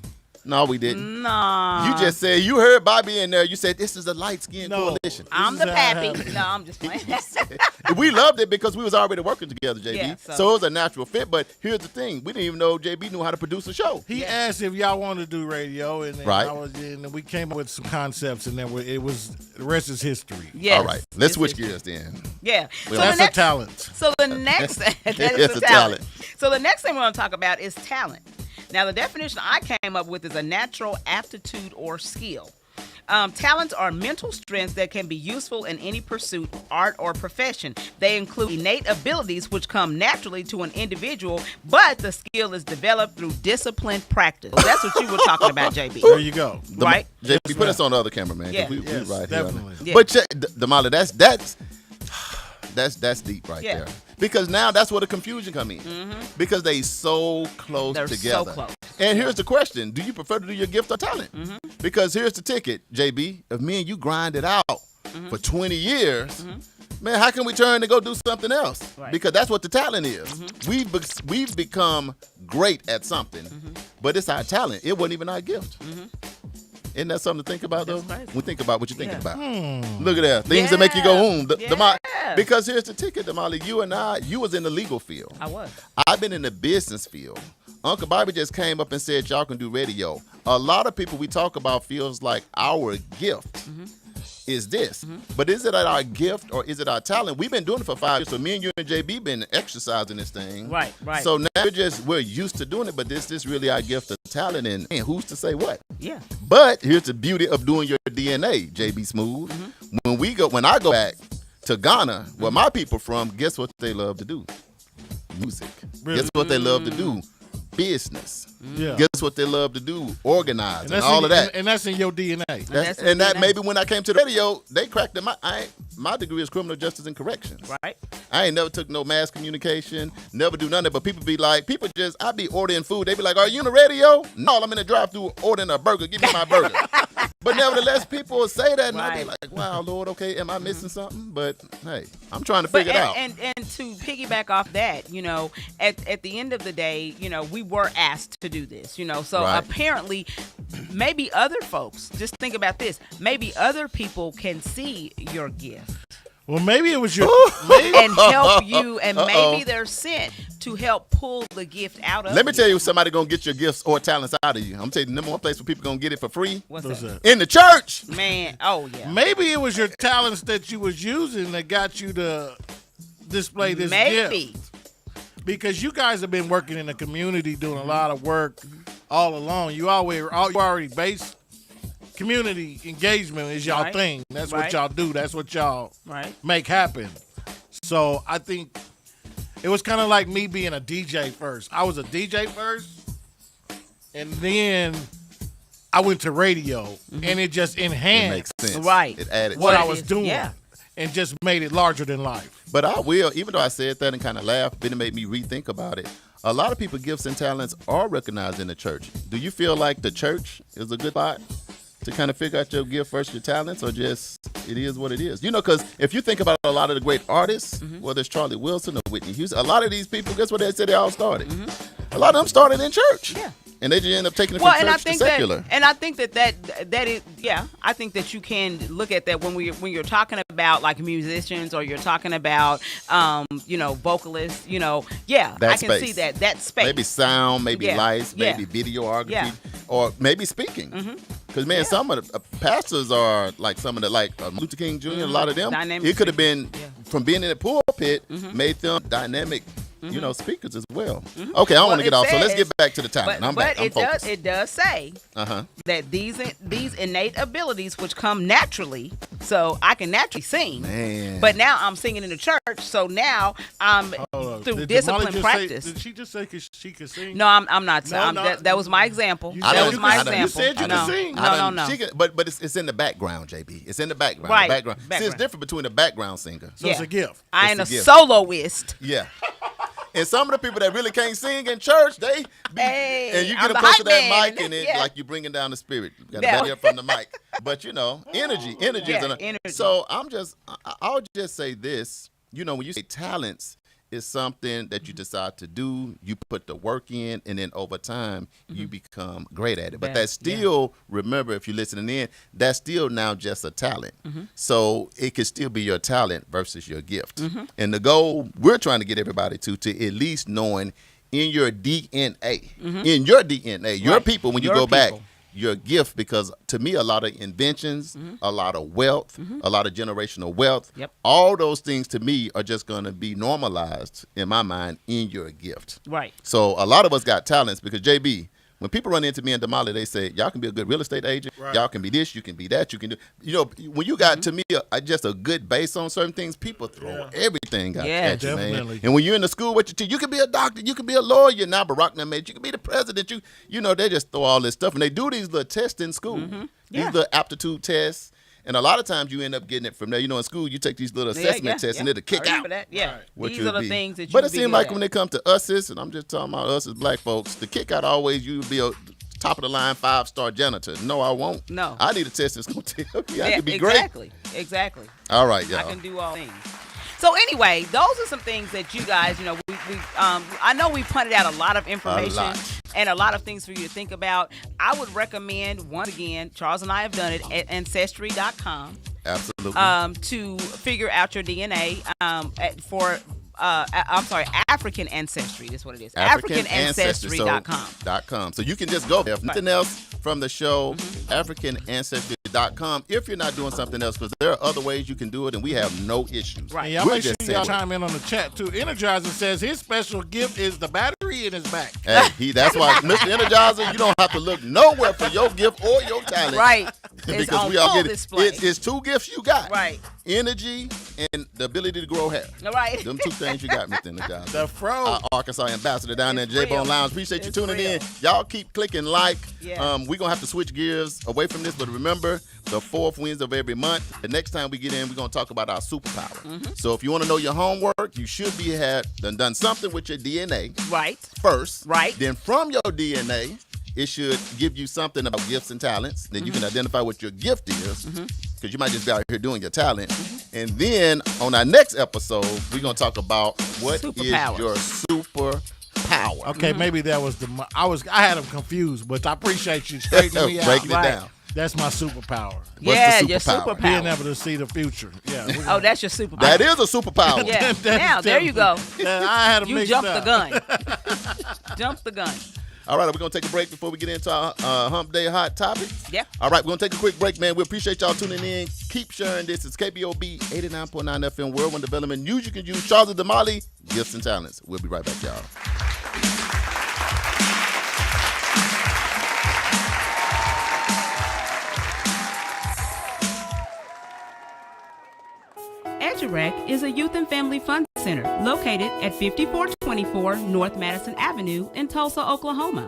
No, we didn't. Nah. You just said you heard Bobby in there. You said this is a light skinned No. coalition. I'm This the is how it pappy. happened. No, I'm just playing. We loved it because we was already working together, JB. Yeah, so. so- It was a natural fit. But here's the thing: we didn't even know JB knew how to produce a show. He asked if y'all wanted to do radio, and then Right. and we came up with some concepts, and then it was the rest is history. Yes. All right, let's Yes, switch yes. gears then. Yeah. So That's the a next, talent. So the next that It's is a a talent. talent. So the next thing we're going to talk about is talent. Now the definition I came up with is a natural aptitude or skill. Talents are mental strengths that can be useful in any pursuit, art, or profession. They include innate abilities which come naturally to an individual, but the skill is developed through disciplined practice. That's what you were talking about, JB. There you go. Right? JB, Yes, put us ma'am. on the other camera, man. 'cause Yeah. we Yes, right here. definitely. Yeah. But Damali, that's deep right Yeah. there. Because now that's where the confusion come in. Because they so close They're so together. close. And here's the question: do you prefer to do your gift or talent? Mm-hmm. Because here's the ticket, JB. If me and you grind it out Mm-hmm. for 20 years, man, how can we turn to go do something else? Right. Because that's what the talent is. We've become great at something, but it's our talent. It wasn't even our gift. Isn't that something to think about, though? That's crazy. We think about what you're thinking Yeah. about. Look at that. Things that make you go, Yeah. Because here's the ticket, Damali. You was in the legal field. I was. I've been in the business field. Uncle Bobby just came up and said y'all can do radio. A lot of people we talk about feels like our gift is this. But is it our gift or is it our talent? We've been doing it for 5 years. So me and you and JB been exercising this thing. Right. So now we're used to doing it, but this really our gift of talent, and man, who's to say what? Yeah. But here's the beauty of doing your DNA, JB Smooth. When I go back to Ghana, where my people from, guess what they love to do? Music. Really? Guess what they love to do? Business. Yeah. Guess what they love to do? Organize and that's all in, of that. And that's in your DNA. That's And that DNA. maybe when I came to the radio, they cracked it. My degree is criminal justice and corrections. Right. I ain't never took no mass communication, never do none of it. But people be like, I be ordering food. They be like, are you in the radio? No, I'm in the drive-thru ordering a burger. Give me my burger. But nevertheless, people will say that, and I be Right. like, wow, Lord, okay, am I missing something? But hey, I'm trying to figure it out. And to piggyback off that, at the end of the day, we were asked to do this, so Right. apparently maybe other folks, just think about this, maybe other people can see your gift Well, maybe it was your. and help you, and maybe they're sent to help pull the gift out of Let me you. tell you, somebody gonna get your gifts or talents out of you. I'm gonna tell you the number one place where people gonna get it for free What's What's that? that? in the church. Man, oh yeah. Maybe it was your talents that you was using that got you to display this Maybe. gift. Because you guys have been working in the community, doing a lot of work all along. You already based community engagement is y'all Right. thing. That's what Right. y'all do. That's what y'all Right. make happen. So I think it was kind of like me being a DJ first. I was a DJ first, and then I went to radio, and it just It enhanced makes sense. Right. It added. what What I it was is, doing, yeah. and just made it larger than life. But I will, even though I said that and kind of laughed, then it made me rethink about it. A lot of people's gifts and talents are recognized in the church. Do you feel like the church is a good spot to kind of figure out your gift versus your talents, or just it is what it is? Because if you think about a lot of the great artists, whether it's Charlie Wilson or Whitney Houston, a lot of these people, guess what they said they all started? A lot of them started in church. Yeah. And they just end up taking it Well, from and I church to think secular. that is, yeah. I think that you can look at that when you're talking about like musicians or you're talking about, vocalists. Yeah, That I can space. see that space. Maybe sound, maybe Yeah, lights, yeah. maybe videography, Yeah. or maybe speaking. Because, man, some of the pastors are like some of the, like Luther King Jr., a lot of them, Dynamic it could have been, from being in the pulpit, Mm-hmm. made them dynamic, speakers as well. Okay, I don't want to get off, so let's get back to the talent. I'm back. I'm focused. It does say that these innate abilities which come naturally, so I can naturally sing. Man. But now I'm singing in the church, so now I'm through Did discipline Molly just practice. Did she just say she could sing? No, I'm not. No, no. That was my example. You That said was you my could- you example. said you could sing. No. She could, but it's in the background, JB. It's in the background. Right, The background. See, background. it's different between a background singer. So it's a gift. I ain't a It's a gift. soloist. Yeah. And some of the people that really can't sing in church, they be, Hey, and you I'm get the up close to hype that man. mic and it Yeah. like you bringing down the spirit. You got to Yeah. better from the mic. But energy Yeah, is energy. So I'll just say this, when you say talents is something that you decide to do, you put the work in, and then over time you become great at it. But that's still, remember, if you're listening in, that's still now just a talent. So it could still be your talent versus your gift. And the goal we're trying to get everybody to at least knowing in your DNA, your people, when you Your go back, people. your gift, because to me a lot of inventions, a lot of wealth, a lot of generational wealth, Yep. all those things to me are just going to be normalized in my mind in your gift. Right. So a lot of us got talents because JB, when people run into me and Damali, they say, y'all can be a good real estate agent. Right. Y'all can be this, you can be that, you can do. When you got to me just a good base on certain things, people throw everything out Yeah. at you, man. Definitely. And when you're in the school with your teacher, you can be a doctor, you can be a lawyer. Now Barack made you can be the president. They just throw all this stuff, and they do these little tests in school, Yeah. these little aptitude tests. And a lot of times you end up getting it from there. In school you take these little assessment tests and it'll kick I out. remember that. Yeah. Right. what These you'll are the be. things that you But would it be seems good like at. when it comes to us, and I'm just talking about us as black folks, the kick out always you be a top of the line 5-star janitor. No, I won't. No. I need a test that's gonna tell me I Yeah, can be Exactly. All right, I y'all. can do all things. So anyway, those are some things that you guys, I know we punted out a lot of information lot. and a lot of things for you to think about. I would recommend, once again, Charles and I have done it at Ancestry.com Absolutely. to figure out your DNA African Ancestry. That's what it is. AfricanAncestry.com. So you can just go there. If nothing else from the show, AfricanAncestry.com. If you're not doing something else, because there are other ways you can do it, and we have no issues. Right. And y'all We're make sure just y'all saying. chime in on the chat too. Energizer says his special gift is the battery in his back. Hey, that's why, Mr. Energizer, you don't have to look nowhere for your gift or your talent. Right. It's Because on we all full get it. display. It's two gifts you got. Right. Energy and the ability to grow hair. Right. Them two things you got, Mr. Energizer. The fro. Our Arkansas ambassador down there, It's J-Bone real. Lounge. Appreciate you It's tuning in. real. Y'all keep clicking like. Yeah. We're going to have to switch gears away from this, but remember, the fourth Wednesday of every month, the next time we get in, we're going to talk about our superpower. So if you want to know your homework, you should be done something with your DNA Right. first. Right. Then from your DNA, it should give you something about gifts and talents. Then you can identify what your gift is, because you might just be out here doing your talent. And then on our next episode, we're going to talk about what is Superpowers. your superpower. Okay, maybe that was I had him confused, but I appreciate you straightening me out. Breaking it Right. down. That's my superpower. Yeah, the your superpower? Being superpower. able to see the future. Yeah. Oh, that's your superpower. That is a superpower. Yeah. That's Now, there you go. I had him You mixed jumped up. the gun. Jumped the gun. All right, we're going to take a break before we get into our Hump Day Hot Topics. Yeah. All right, we're going to take a quick break, man. We appreciate y'all tuning in. Keep sharing this. It's KBOB 89.9 FM, World One Development. News you can use. Charles and Damali, Gifts and Talents. We'll be right back, y'all. EduRec is a youth and family fun center located at 5424 North Madison Avenue in Tulsa, Oklahoma.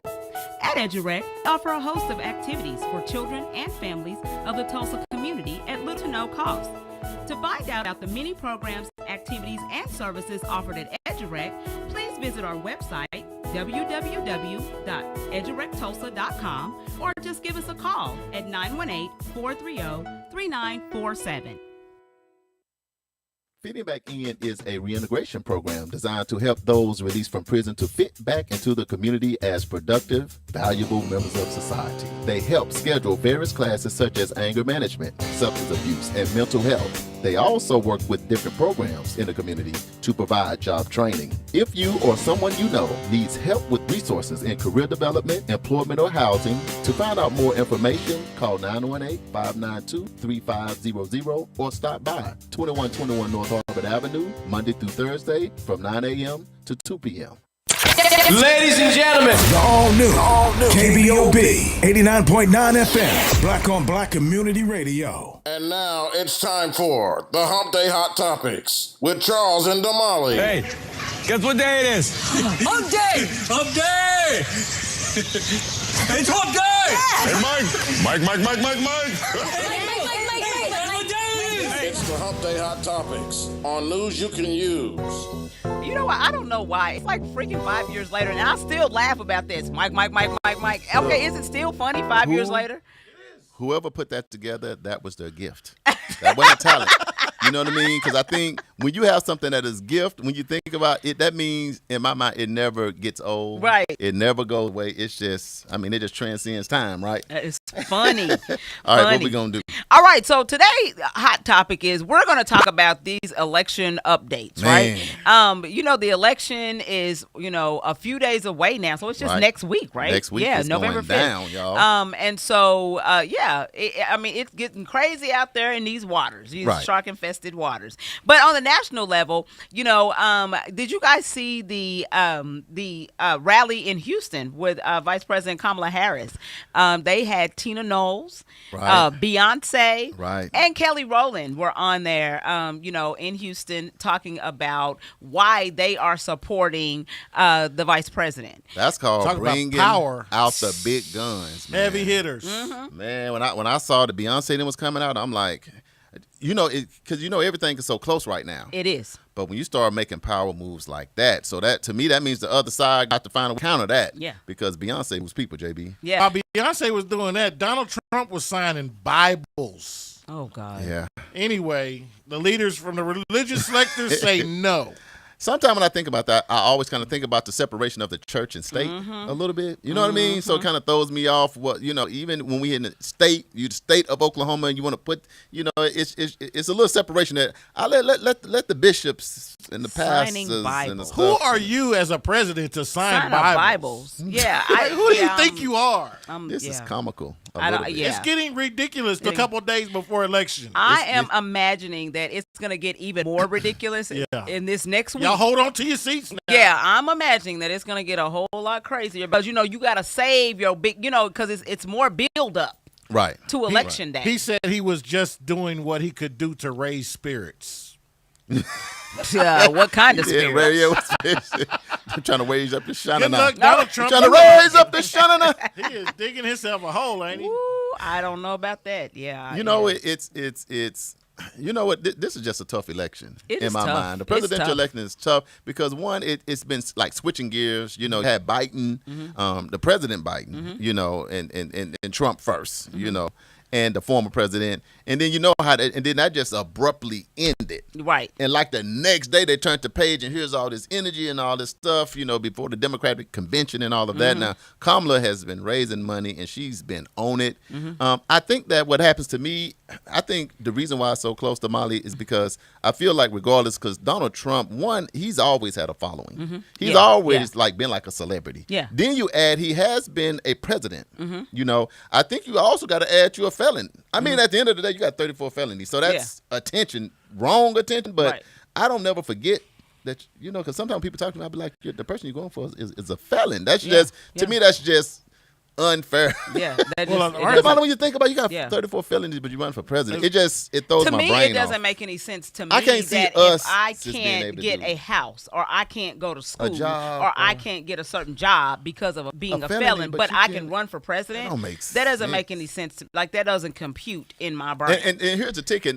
At EduRec, we offer a host of activities for children and families of the Tulsa community at little to no cost. To find out about the many programs, activities, and services offered at EduRec, please visit our website, www.edurectulsa.com, or just give us a call at 918-430-3947. Fitting Back In is a reintegration program designed to help those released from prison to fit back into the community as productive, valuable members of society. They help schedule various classes such as anger management, substance abuse, and mental health. They also work with different programs in the community to provide job training. If you or someone you know needs help with resources in career development, employment, or housing, to find out more information, call 918-592-3500 or stop by 2121 North Harvard Avenue, Monday through Thursday from 9 a.m. to 2 p.m. Ladies and gentlemen, The all new KBOB 89.9 FM, Black on Black Community Radio. And now it's time for the Hump Day Hot Topics with Charles and Damali. hey, guess what day it is? Hump day! Hump day! It's hump day! Hey, Mike! Mike! Mike. It's the Hump Day Hot Topics on news you can use. You know what? I don't know why. It's like freaking 5 years later, and I still laugh about this. Mike. Okay, is it still funny 5 years later? Whoever put that together, that was their gift. That wasn't talent. You know what I mean? Because I think when you have something that is gift, when you think about it, that means in my mind it never gets old. Right. It never goes away. It's just, I mean, it just transcends time, right? It's funny. All right, Funny. what we gonna do? All right, so today's hot topic is we're going to talk about these election updates, right? The election is, a few days away now, so it's just Right. next week, right? Next week yeah, it's November going 5th. down, y'all. And so, it's getting crazy out there in these waters, these Right. shark-infested waters. But on the national level, did you guys see the rally in Houston with Vice President Kamala Harris? They had Tina Knowles, Right. Beyonce, Right. and Kelly Rowland were on there, in Houston talking about why they are supporting the vice president. That's called Talk about bringing power. out the big guns, man. Heavy hitters. Man, when I saw the Beyonce that was coming out, I'm like, because everything is so close right now. It is. But when you start making power moves like that, so that to me that means the other side got to find a counter that. Yeah. Because Beyonce was people, JB. Yeah. While Beyonce was doing that, Donald Trump was signing Bibles. Oh, God. Yeah. Anyway, the leaders from the religious sectors say no. Sometimes when I think about that, I always kind of think about the separation of the church and state a little bit. You know what I mean? So it kind of throws me off. Even when we in the state, the state of Oklahoma, and you want to put, it's a little separation that I let the bishops and the Signing pastors and the Bibles. stuff. Who are you as a president to sign Bibles. Yeah. Like, who do you think you are? This is comical. I don't- little bit. yeah. It's getting ridiculous a couple days before election. I am imagining that it's going to get even more ridiculous Yeah. in this next week. Y'all hold on to your seats now. Yeah, I'm imagining that it's going to get a whole lot crazier. But, you got to save your big, because it's more build up Right. to election day. He said he was just doing what he could do to raise spirits. What kind of spirit? I'm trying to raise up the Good luck, shanana. Donald Trump. Trying to raise up the shanana. He is digging himself a hole, ain't he? Ooh, I don't know about that. Yeah. It's you know what? This is just a tough election It in is my tough. mind. The It's presidential tough. election is tough because one, it's been like switching gears. You had Biden, the President Biden, and Trump first, and the former president, and then and then that just abruptly ended. Right. And like the next day, they turned the page, and here's all this energy and all this stuff, before the Democratic convention and all of that. Now, Kamala has been raising money, and she's been on it. I think that what happens to me, I think the reason why it's so close to Molly is because I feel like regardless, because Donald Trump, one, he's always had a following. He's Yeah, always yeah. been like a celebrity. Yeah. Then you add, he has been a president. I think you also got to add you a felon. I mean, at the end of the day, you got 34 felonies. So that's attention, wrong attention. But Right. I don't never forget that, because sometimes people talk to me, I'll be like, the person you're going for is a felon. That's just, to me, that's just unfair. Yeah. That Well, just, an it argument- doesn't- When you think about it, you got Yeah. 34 felonies, but you run for president. It throws to my me, brain it doesn't off. make any sense to me I can't see that us if I just being can't able to get do a it. house or I can't go to school job, or I or- can't get a certain job because of being A a felony, felon, but but you I can- can run for president. That don't make That doesn't make sense. any sense. Like that doesn't compute in my brain. And here's the ticket.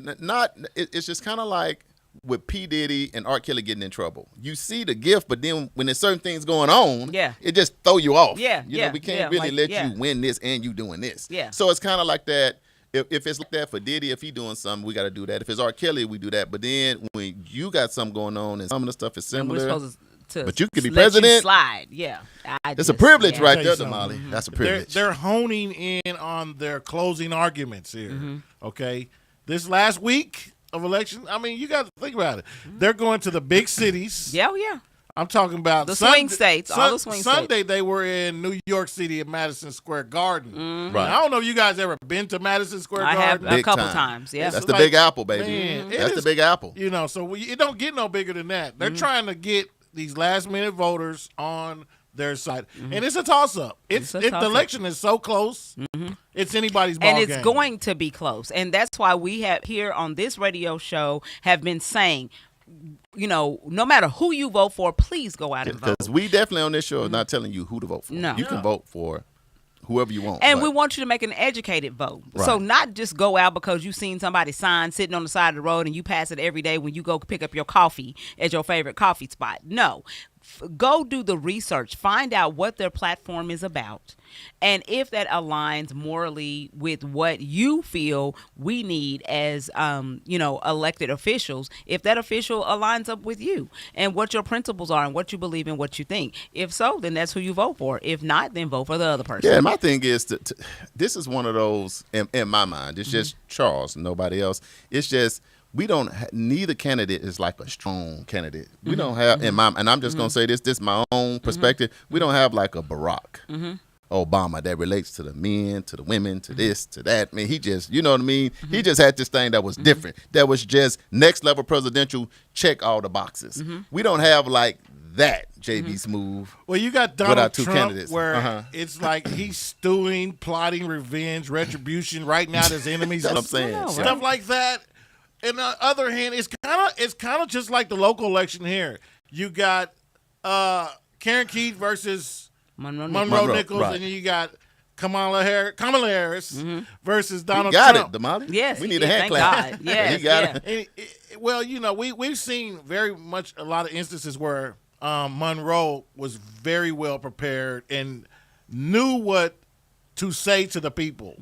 It's just kind of like with P. Diddy and R. Kelly getting in trouble. You see the gift, but then when there's certain things going on, it just throw you off. Yeah, we can't really let you win this and you doing this. Yeah. So it's kind of like that. If it's like that for Diddy, if he doing something, we got to do that. If it's R. Kelly, we do that. But then when you got something going on and some of the stuff is And we're similar, supposed to but you could be let you president. slide. Yeah. It's a privilege yeah. right Tell there, you something. Damali. That's a privilege. They're honing in on their closing arguments here. Okay, this last week of elections. I mean, you got to think about it. They're going to the big cities. Yeah, yeah. I'm talking about The swing states, all the swing Sunday, states. they were in New York City at Madison Square Garden. Right. I don't know if you guys ever been to Madison Square I have Garden. a Big couple time. times. Yeah. That's It's the like- Big Apple, baby. Man, it That's the is- Big Apple. You know, so it don't get no bigger than that. They're trying to get these last-minute voters on their side. And it's a toss-up. a The toss-up. election is so close, it's anybody's ball And it's game. going to be close. And that's why we have here on this radio show have been saying, you know, no matter who you vote for, please go out and vote. Because we definitely on this show are not telling you who to vote for. No. You can vote for whoever you want. And but- we want you to make an educated vote. Right. So not just go out because you've seen somebody sign sitting on the side of the road and you pass it every day when you go pick up your coffee at your favorite coffee spot. No. Go do the research. Find out what their platform is about. And if that aligns morally with what you feel we need as, elected officials, if that official aligns up with you and what your principles are and what you believe in, what you think. If so, then that's who you vote for. If not, then vote for the other person. Yeah, and my thing is, this is one of those, in my mind, it's just Charles, nobody else. It's just, we don't, neither candidate is like a strong candidate. We don't have, and I'm just going to say this is my own perspective, we don't have like a Barack Obama that relates to the men, to the women, to this, to that. I mean, he just, you know what I mean? He just had this thing that was different, that was just next level presidential, check all the boxes. We don't have like that, JB Smooth. Well, you got with our Donald two Trump, candidates. where it's like he's stewing, plotting revenge, retribution, writing out his enemies, That's what I'm saying. stuff like that. And on the other hand, it's kind of just like the local election here. You got Karen Keith versus Monroe Nichols, right. and then you got Kamala Harris versus Donald Got Trump. it, Damali. Yes, We need a yeah, hand thank clap. God. Yes, he got yeah. it. Well, you know, we've seen very much a lot of instances where Monroe was very well prepared and knew what to say to the people.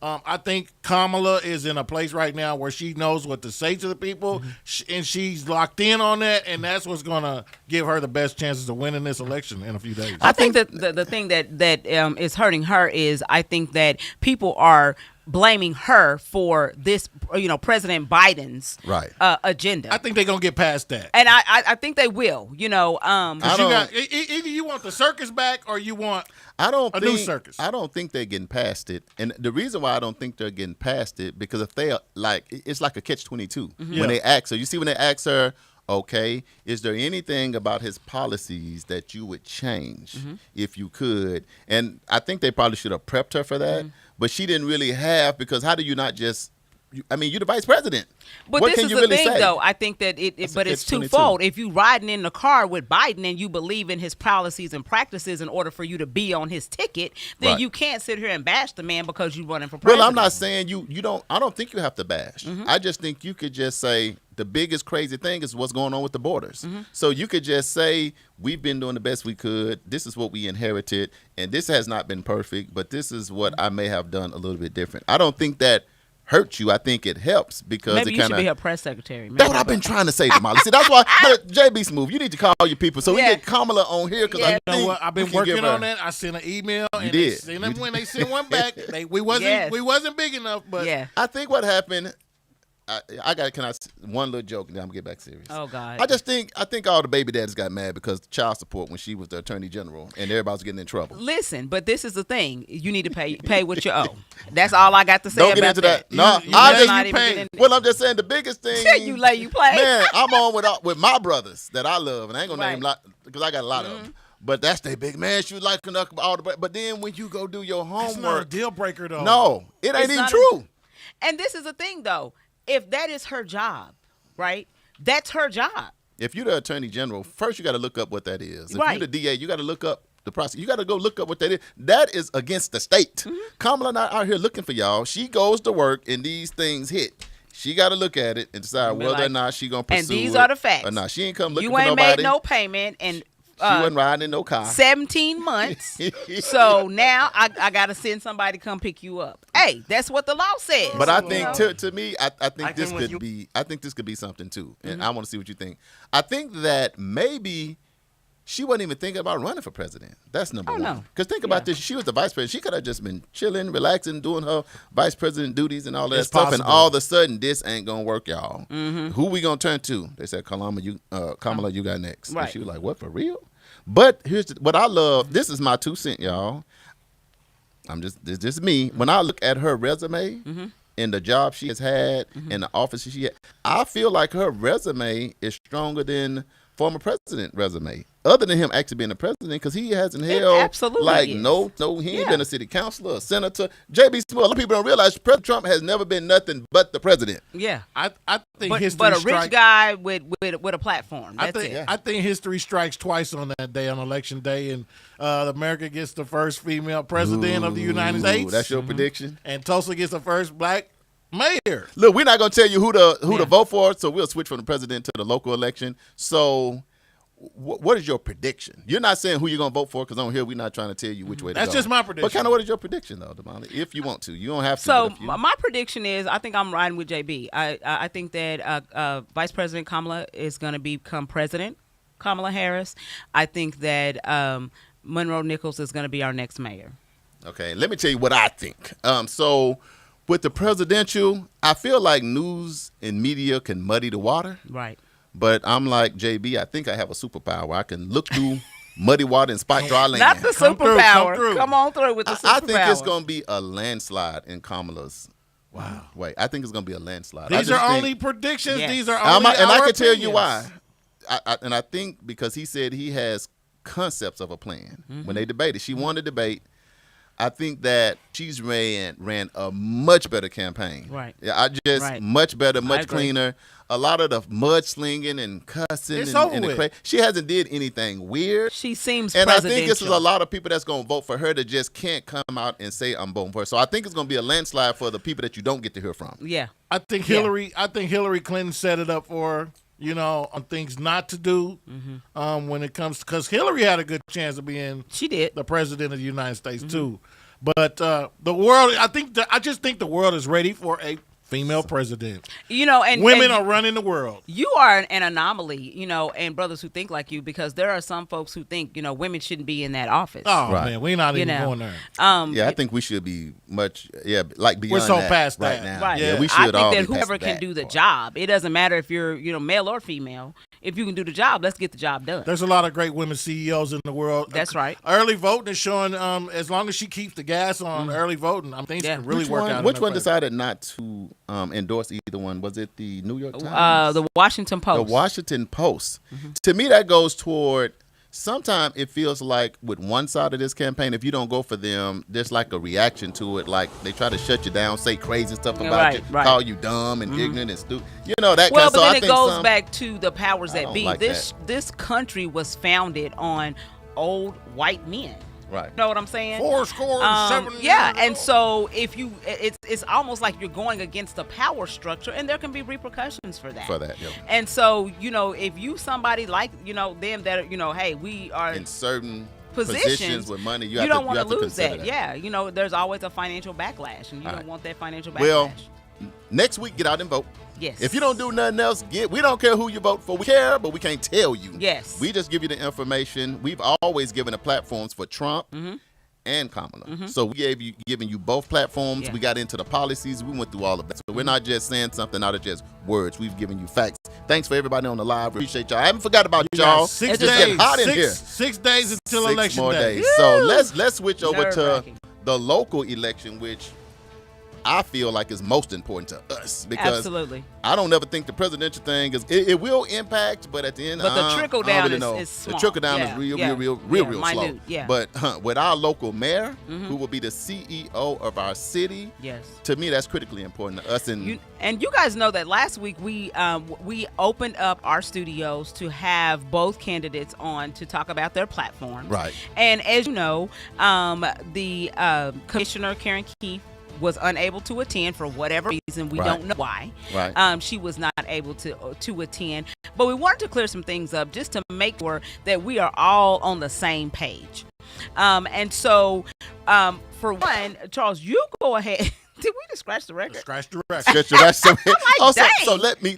I think Kamala is in a place right now where she knows what to say to the people, and she's locked in on that, and that's what's going to give her the best chances of winning this election in a few days. I think that the thing that is hurting her is I think that people are blaming her for this, President Biden's Right. agenda. I think they're going to get past that. And I think they will. 'Cause you got, either you want the circus back or you want a new circus. I don't think they're getting past it, and the reason why I don't think they're getting past it because if they are like, it's like a catch-22 Yeah. when they ask her. You see, when they ask her, okay, is there anything about his policies that you would change if you could? And I think they probably should have prepped her for that, but she didn't really have because how do you not just? You're the vice president. But What this can is you the really thing, say? though. I think that That's a but it's catch-22. twofold. If you riding in the car with Biden and you believe in his policies and practices in order for you to be on his ticket, then Right. you can't sit here and bash the man because you're running for president. Well, I'm not saying you don't. I don't think you have to bash. I just think you could just say the biggest crazy thing is what's going on with the borders. So you could just say we've been doing the best we could. This is what we inherited, and this has not been perfect, but this is what I may have done a little bit different. I don't think that hurts you. I think it helps because Maybe it you kind should be her of. press secretary. That's what I've been trying to say to Molly. See, that's why JB Smooth. You need to call your people so we Yeah. get Kamala on here because Yeah. I You know think what? I've been we can give working her- on that. I sent an email, and did. they sent them when they sent one back. We wasn't Yes. big enough, but Yeah. I think what happened. One little joke and then I'm gonna get back serious. Oh, God. I think all the baby daddies got mad because child support when she was the attorney general and everybody was getting in trouble. Listen, but this is the thing. You need to pay what you owe. That's all I got to say Don't about get into that. that. No, You I let just not you even pay. get in- well, I'm just saying the biggest thing. You let you play. Man, I'm on with my brothers that I love, and I ain't gonna Right. name lot because I got a lot of them. But that's their big man. She like all the. But then when you go do your it's not a homework, deal breaker though. no, it ain't It's even not true. And this is the thing, though. If that is her job, right? That's her job. If you're the attorney general, first you got to look up what that is. If Right. you're the DA, you got to look up the prosecutor. You got to go look up what that is. That is against the state. Kamala not out here looking for y'all. She goes to work and these things hit. She got to look at it and decide Be whether or like, not she gonna pursue and these it are the facts. or not. She ain't come looking You for ain't nobody. made no payment and She wasn't riding in no car. 17 months. So now I got to send somebody to come pick you up. Hey, that's what the law says. But I You think know? to me, I think this could be. I think this could be something too, and I want to see what you think. I think that maybe she wasn't even thinking about running for president. That's number one. no. Because think about this. She was the vice president. She could have just been chilling, relaxing, doing her vice president duties and all that It's stuff. possible. And all of a sudden, this ain't going to work, y'all. Who we going to turn to? They said, Kamala, you got next. Right. And she was like, what, for real? But here's what I love. This is my 2 cents, y'all. This is me. When I look at her resume and the job she has had and the office she had, I feel like her resume is stronger than former president resume. Other than him actually being the president, because he hasn't held absolutely like is. he ain't been a city councilor, a senator. J.B. Smith. A lot of people don't realize President Trump has never been nothing but the president. Yeah. I think history But a rich strikes. guy with a platform. That's it. I think history strikes twice on that day, on election day, and America gets the first female president of the United States. That's your prediction. And Tulsa gets the first black mayor. Look, we're not gonna tell you who to vote for, so we'll switch from the president to the local election. So, what is your prediction? You're not saying who you're gonna vote for, because on here we're not trying to tell you which way to go. That's just my prediction. But kind of what is your prediction, though, Damali? If you want to, you don't have to. So but if you- my prediction is, I think I'm riding with JB. I think that Vice President Kamala is going to become president, Kamala Harris. I think that Monroe Nichols is going to be our next mayor. Okay, let me tell you what I think. So, with the presidential, I feel like news and media can muddy the water. Right. But I'm like JB. I think I have a superpower. I can look through muddy water and spot dry land. Not the Come through, superpower. come through. Come on through with the superpower. I think it's going to be a landslide in Kamala's. Wow. Wait, I think it's going to be a landslide. These are only predictions. Yes. These are And only I our can tell you opinions. why. And I think because he said he has concepts of a plan. When they debated, she won the debate. I think that she's ran a much better campaign. Right. Yeah, much better, much agree. cleaner. A lot of the mudslinging and cussing It's and over the with. she hasn't did anything weird. She seems And I presidential. think this is a lot of people that's going to vote for her that just can't come out and say I'm voting for her. So I think it's going to be a landslide for the people that you don't get to hear from. Yeah. I think Hillary Clinton set it up for her, on things not to do when it comes, because Hillary had a good chance of being She did. the president of the United States too. But the world, I just think the world is ready for a female president. And Women and are running the world. You are an anomaly, and brothers who think like you, because there are some folks who think, women shouldn't be in that office. Oh Right. man, we're not even going there. Yeah, I think we should be like beyond We're so that past right that. now. Right. Yeah, we should I think all that be past whoever can that do the part. job, it doesn't matter if you're, male or female. If you can do the job, let's get the job done. There's a lot of great women CEOs in the world. That's right. Early voting is showing, as long as she keeps the gas on early voting, things can really work out. Which in her one favor. decided not to endorse either one? Was it the New York Times? The Washington Post. The Washington Post. To me, that goes toward. Sometimes it feels like with one side of this campaign, if you don't go for them, there's like a reaction to it. Like they try to shut you down, say crazy stuff about you, right. call you dumb and ignorant and stupid. That Well, kind of. but So then I it think goes back to the powers I that don't be. like This country was founded on old white men. Right. You know what I'm saying? 7 Yeah, years and old. so if you, it's almost like you're going against the power structure, and there can be repercussions for that. Yep. And so if you somebody like them that are, hey, we are In certain positions positions with money, you don't want to lose consider that. Yeah, there's always a financial backlash, and you All don't right. want that financial backlash. Well, next week, get out and vote. Yes. If you don't do nothing else, we don't care who you vote for. We care, but we can't tell you. Yes. We just give you the information. We've always given the platforms for Trump and Kamala. So we giving you both platforms. Yeah. We got into the policies. We went through all of that. So we're not just saying something out of just words. We've given you facts. Thanks for everybody on the live. We appreciate y'all. I haven't forgot about You got y'all. 6 It's just days. getting hot in here. 6 days until 6 election more day. days. So let's switch over to Nerve-wracking. the local election, which I feel like is most important to us, because Absolutely. I don't ever think the presidential thing is it will impact, but at the end, But the trickle down really is know. small. The trickle down Yeah, is real yeah, slow. minute, yeah. But with our local mayor, who will be the CEO of our city, Yes. to me that's critically important to us. And You guys know that last week we opened up our studios to have both candidates on to talk about their platforms. Right. And as you know, the Commissioner Karen Keefe was unable to attend for whatever reason. We Right. don't know why. Right. She was not able to attend. But we wanted to clear some things up just to make sure that we are all on the same page. And so, for one, Charles, you go ahead. Did we just scratch the record? Scratch the record. Scratch the record. So, also, dang. so let me.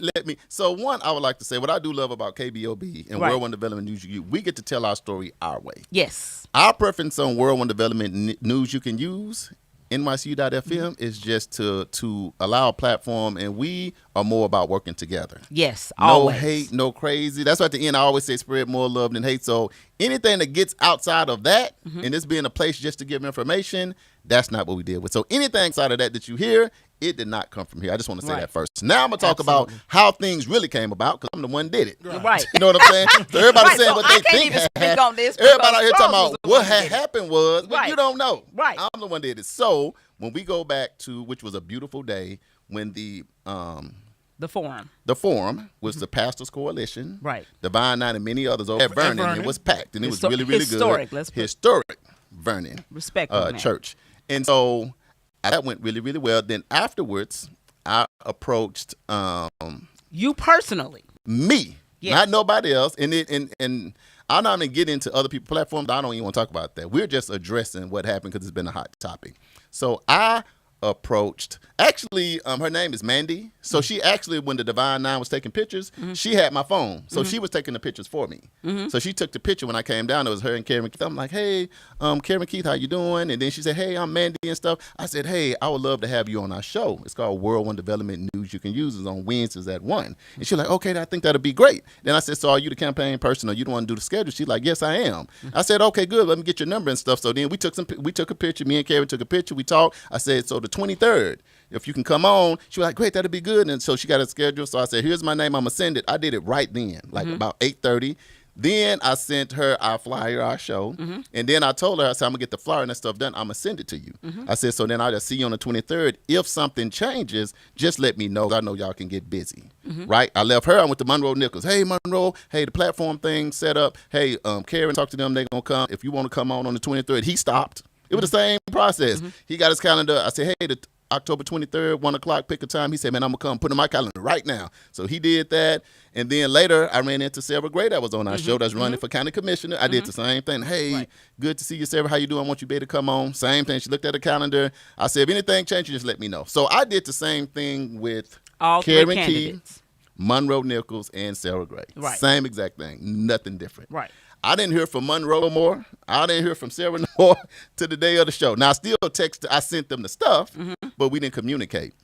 So one, I would like to say what I do love about KBOB and Right. World One Development News You, we get to tell our story our way. Yes. Our preference on World One Development News You Can Use, NYCU.FM, is just to allow a platform, and we are more about working together. Yes. No Always. hate, no crazy. That's why at the end I always say spread more love than hate. So anything that gets outside of that, and this being a place just to give information, that's not what we did with. So anything outside of that you hear, it did not come from here. I just want to say Right. that first. Now I'm going to talk about how things really came about, because I'm the one that did it. Right. You know what I'm saying? So everybody Right, saying so what I they can't think even speak happened. on this Everybody out here because talking Charles about was the what one that had did it. happened was, but Right. you don't know. Right. I'm the one that did it. So when we go back to, which was a beautiful day, when the forum. the forum was the Pastors Coalition, Right. Divine Nine, and many others over at Vernon. Vernon. It was packed, and it was Histo- really, really historic, good. let's put- Historic Vernon Respect on that. church. And so that went really, really well. Then afterwards, I approached You personally. me, Yes. not nobody else. And I'm not even get into other people's platforms. I don't even want to talk about that. We're just addressing what happened because it's been a hot topic. So I approached, actually, her name is Mandy. So she actually, when the Divine Nine was taking pictures, she had my phone. So she was taking the pictures for me. So she took the picture when I came down. It was her and Karen Keith. I'm like, hey, Karen Keith, how you doing? And then she said, hey, I'm Mandy and stuff. I said, hey, I would love to have you on our show. It's called World One Development News You Can Use. It's on Wednesdays at 1. And she's like, okay, I think that'll be great. Then I said, so are you the campaign person or you don't want to do the schedule? She's like, yes, I am. I said, okay, good. Let me get your number and stuff. So then we took a picture. Me and Karen took a picture. We talked. I said, so the 23rd, if you can come on. She was like, great, that'll be good. And so she got a schedule. So I said, here's my name. I'm going to send it. I did it right then, like about 8:30. Then I sent her our flyer, our show. And then I told her, I said, I'm going to get the flyer and that stuff done. I'm going to send it to you. I said, so then I'll just see you on the 23rd. If something changes, just let me know. I know y'all can get busy. Right? I left her. I went to Monroe Nichols. Hey, Monroe. Hey, the platform thing set up. Hey, Karen, talk to them. They're going to come. If you want to come on the 23rd, he stopped. It was the same process. He got his calendar. I said, hey, the October 23rd, 1 o'clock, pick a time. He said, man, I'm going to come put in my calendar right now. So he did that. And then later, I ran into Sarah Gray that was on our show that's running for county commissioner. I did the same thing. Hey, good to see you, Sarah. How you doing? I want you to come on. Same thing. She looked at the calendar. I said, if anything changes, just let me know. So I did the same thing with All Karen three Keith, candidates. Monroe Nichols, and Sarah Gray. Right. Same exact thing. Nothing different. Right. I didn't hear from Monroe no more. I didn't hear from Sarah no more to the day of the show. Now, I still I sent them the stuff, but we didn't communicate.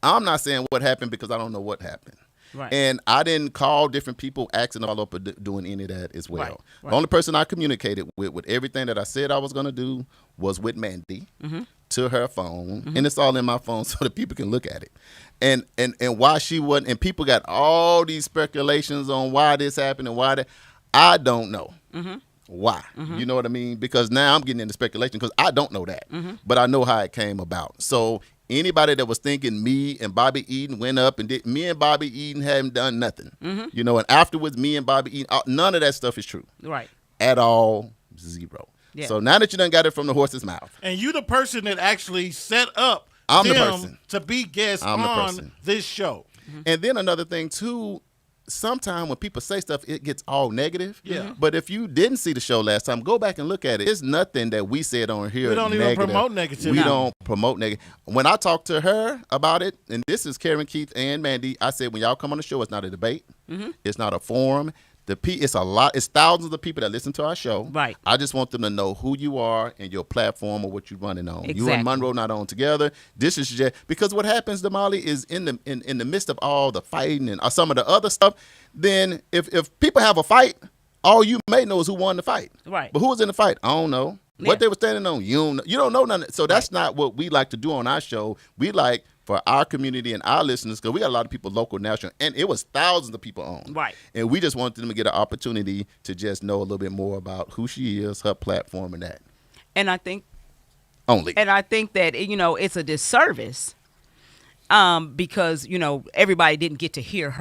I'm not saying what happened because I don't know what happened. Right. And I didn't call different people, asking all up, or doing any of that as well. Right. The only person I communicated with everything that I said I was going to do was with Mandy to her phone. And it's all in my phone so that people can look at it. And why she wasn't, and people got all these speculations on why this happened and why that. I don't know why. You know what I mean? Because now I'm getting into speculation because I don't know that. But I know how it came about. So anybody that was thinking me and Bobby Eden went up and me and Bobby Eden haven't done nothing. You know, and afterwards me and Bobby Eden, none of that stuff is true. Right. At all. Zero. Yeah. So now that you done got it from the horse's mouth. And you the person that actually set up I'm the them person. to be guests I'm the on person. this show. And then another thing too, sometimes when people say stuff, it gets all negative. Yeah. But if you didn't see the show last time, go back and look at it. It's nothing that we said on here. We don't even negative. promote negativity. We No. don't promote negative. When I talked to her about it, and this is Karen Keith and Mandy, I said, when y'all come on the show, it's not a debate. It's not a forum. It's a lot. It's thousands of people that listen to our show. Right. I just want them to know who you are and your platform or what you're running on. You Exactly. and Monroe not on together. This is just because what happens, Damali, is in the midst of all the fighting and some of the other stuff. Then if people have a fight, all you may know is who won the fight. Right. But who was in the fight? I don't know. Yeah. What they were standing on, you don't know nothing. So that's not what we like to do on our show. We like for our community and our listeners, because we got a lot of people local, national, and it was thousands of people on. Right. And we just wanted them to get an opportunity to just know a little bit more about who she is, her platform, and that. And I think Only. that, it's a disservice because, everybody didn't get to hear her.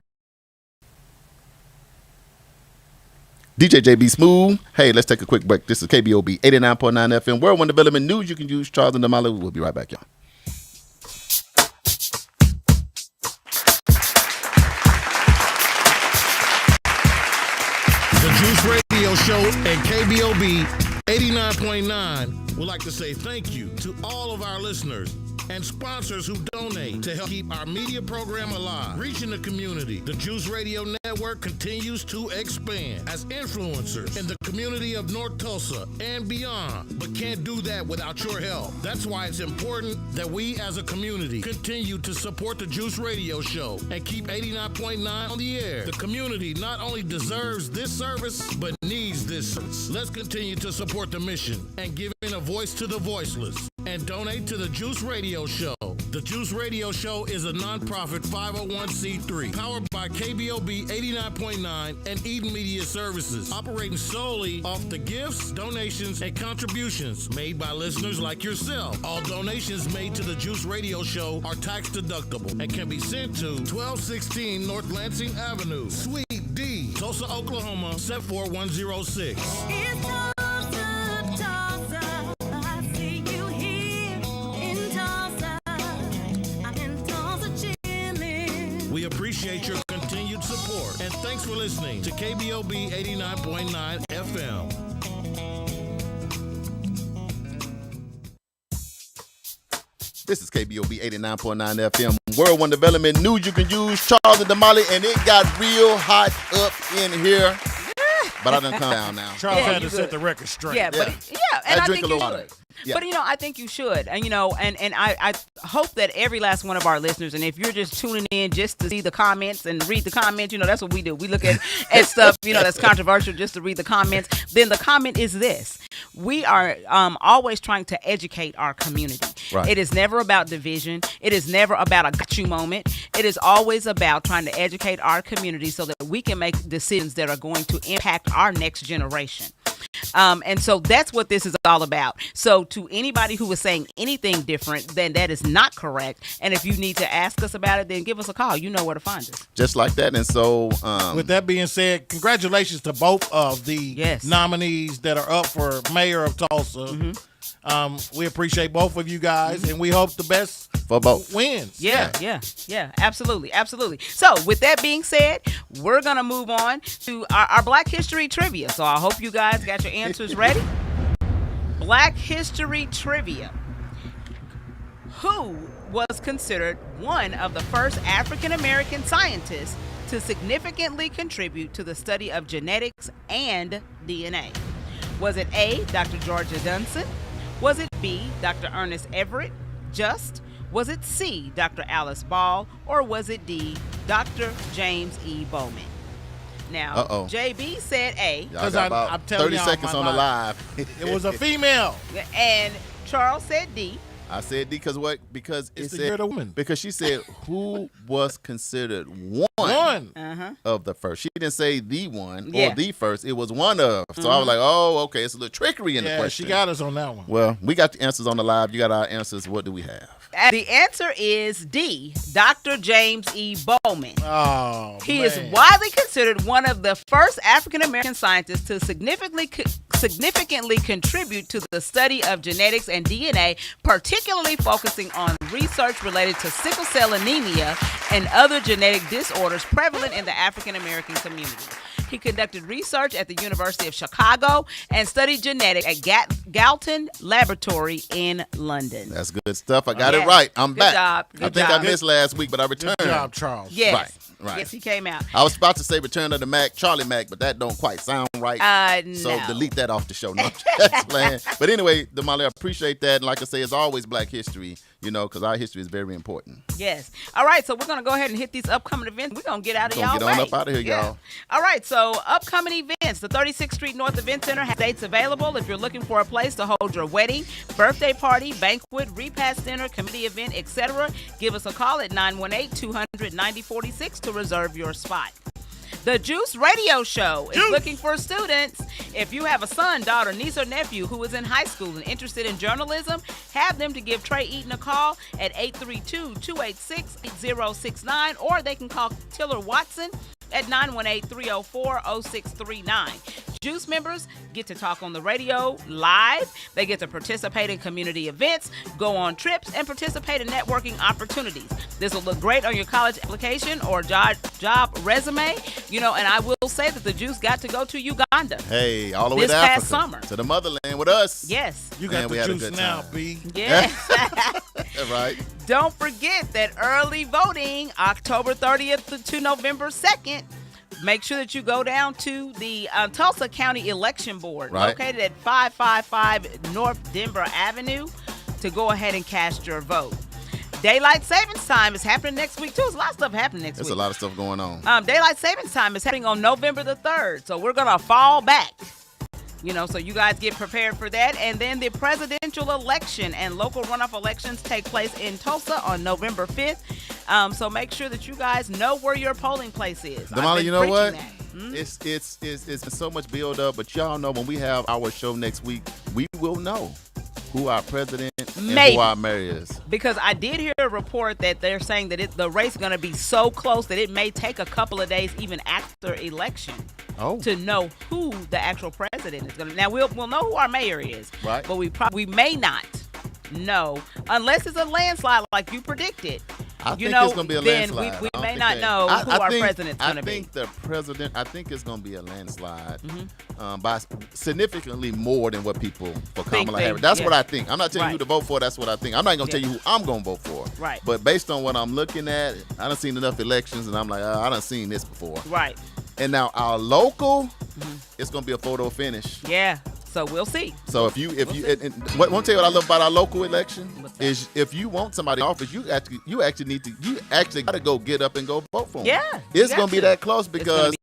DJ JB Smooth. Hey, let's take a quick break. This is KBOB 89.9 FM. World One Development News you can use. Charles and Damali. We'll be right back, y'all. The Juice Radio Show and KBOB 89.9 would like to say thank you to all of our listeners and sponsors who donate to help keep our media program alive, reaching the community. The Juice Radio Network continues to expand as influencers in the community of North Tulsa and beyond, but can't do that without your help. That's why it's important that we as a community continue to support the Juice Radio Show and keep 89.9 on the air. The community not only deserves this service, but needs this service. Let's continue to support the mission and giving a voice to the voiceless, and donate to the Juice Radio Show. The Juice Radio Show is a nonprofit 501c3 powered by KBOB 89.9 and Eden Media Services, operating solely off the gifts, donations, and contributions made by listeners like yourself. All donations made to the Juice Radio Show are tax deductible and can be sent to 1216 North Lansing Avenue, Suite D, Tulsa, Oklahoma 74106. It's Tulsa, Tulsa. I see you here in Tulsa. I'm in Tulsa chilling. We appreciate your continued support, and thanks for listening to KBOB 89.9 FM. This is KBOB 89.9 FM. World One Development news you can use. Charles and Damali, and it got real hot up in here. But I done come down now. Charles Yeah, had to you set good. the record straight. Yeah, but and I drink think a you little should. water. Yeah. But I think you should, and and I hope that every last one of our listeners, and if you're just tuning in just to see the comments and read the comments, that's what we do. We look at stuff that's controversial just to read the comments. Then the comment is this: we are always trying to educate our community. Right. It is never about division. It is never about a got you moment. It is always about trying to educate our community so that we can make decisions that are going to impact our next generation. And so that's what this is all about. So to anybody who is saying anything different, then that is not correct. And if you need to ask us about it, then give us a call. You know where to find us. Just like that. And so, With that being said, congratulations to both of the nominees that are up for mayor of Tulsa. We appreciate both of you guys, and we hope the best for both wins. Yeah, absolutely. So with that being said, we're going to move on to our Black History Trivia. So I hope you guys got your answers ready. Black History Trivia. Who was considered one of the first African-American scientists to significantly contribute to the study of genetics and DNA? Was it A, Dr. Georgia Dunson? Was it B, Dr. Ernest Everett Just? Was it C, Dr. Alice Ball? Or was it D, Dr. James E. Bowman? Now, JB said A. Y'all got about I'm telling 30 y'all seconds on the live. It was a female. And Charles said D. I said D because what? Because It's it the year of said the woman. because she said who was considered one of the first. She didn't say the one or the first. It was one of. So I was like, oh, okay, it's a little trickery in the question. She got us on that one. Well, we got the answers on the live. You got our answers. What do we have? The answer is D, Dr. James E. Bowman. Oh, He is widely considered one of the first African-American scientists to significantly contribute to the study of genetics and DNA, particularly focusing on research related to sickle cell anemia and other genetic disorders prevalent in the African-American community. He conducted research at the University of Chicago and studied genetics at Galton Laboratory in London. That's good stuff. I got it right. I'm back. Job. I think I missed last week, but I returned. Good job, Charles. Yes. Right. Yes, he came out. I was about to say Return of the Mac, Charlie Mac, but that don't quite sound right. So No. delete that off the show. No, I'm just playing. But anyway, Damali, I appreciate that. And like I say, it's always Black history, because our history is very important. Yes. All right, so we're going to go ahead and hit these upcoming events. We're going to get out of y'all Get on way. up out of here, y'all. All right, so upcoming events. The 36th Street North Event Center has dates available if you're looking for a place to hold your wedding, birthday party, banquet, repast dinner, committee event, etc. Give us a call at 918-200-9046 to reserve your spot. The Juice Radio Show is looking for students. If you have a son, daughter, niece, or nephew who is in high school and interested in journalism, have them to give Trey Eaton a call at 832-286-8069, or they can call Tiller Watson at 918-304-0639. Juice members get to talk on the radio live. They get to participate in community events, go on trips, and participate in networking opportunities. This will look great on your college application or job resume. And I will say that the Juice got to go to Uganda. Hey, all the way This to past Africa, summer. to the motherland with us. Yes. You got Man, we the had a juice good now, time. B. Yes. Right. Don't forget that early voting, October 30th to November 2nd. Make sure that you go down to the Tulsa County Election Board, Right. located at 555 North Denver Avenue, to go ahead and cast your vote. Daylight Savings Time is happening next week, too. There's a lot of stuff happening next There's week. a lot of stuff going on. Daylight Savings Time is happening on November the 3rd, so we're going to fall back. So you guys get prepared for that. And then the presidential election and local runoff elections take place in Tulsa on November 5th. So make sure that you guys know where your polling place is. Damali, you know what? That. It's so much build up, but y'all know when we have our show next week, we will know who our president and who our mayor is. Because I did hear a report that they're saying that the race is going to be so close that it may take a couple of days even after election to know who the actual president is going to. Now, we'll know who our mayor is, right? But we may not know unless it's a landslide like you predicted. I think it's going to be a landslide. Then we may not know who our president's going to be. I think it's going to be a landslide by significantly more than what people for Kamala Harris. That's what I think. I'm not telling you who to vote for. That's what I think. I'm not going to tell you who I'm going to vote for. Right. But based on what I'm looking at, I done seen enough elections, and I'm like, I done seen this before. Right. And now our local, it's going to be a photo finish. Yeah. So we'll see. So if you want to tell you what I love about our local election is if you want somebody in office, you actually got to go get up and go vote for them. Yeah, it's gonna be that close because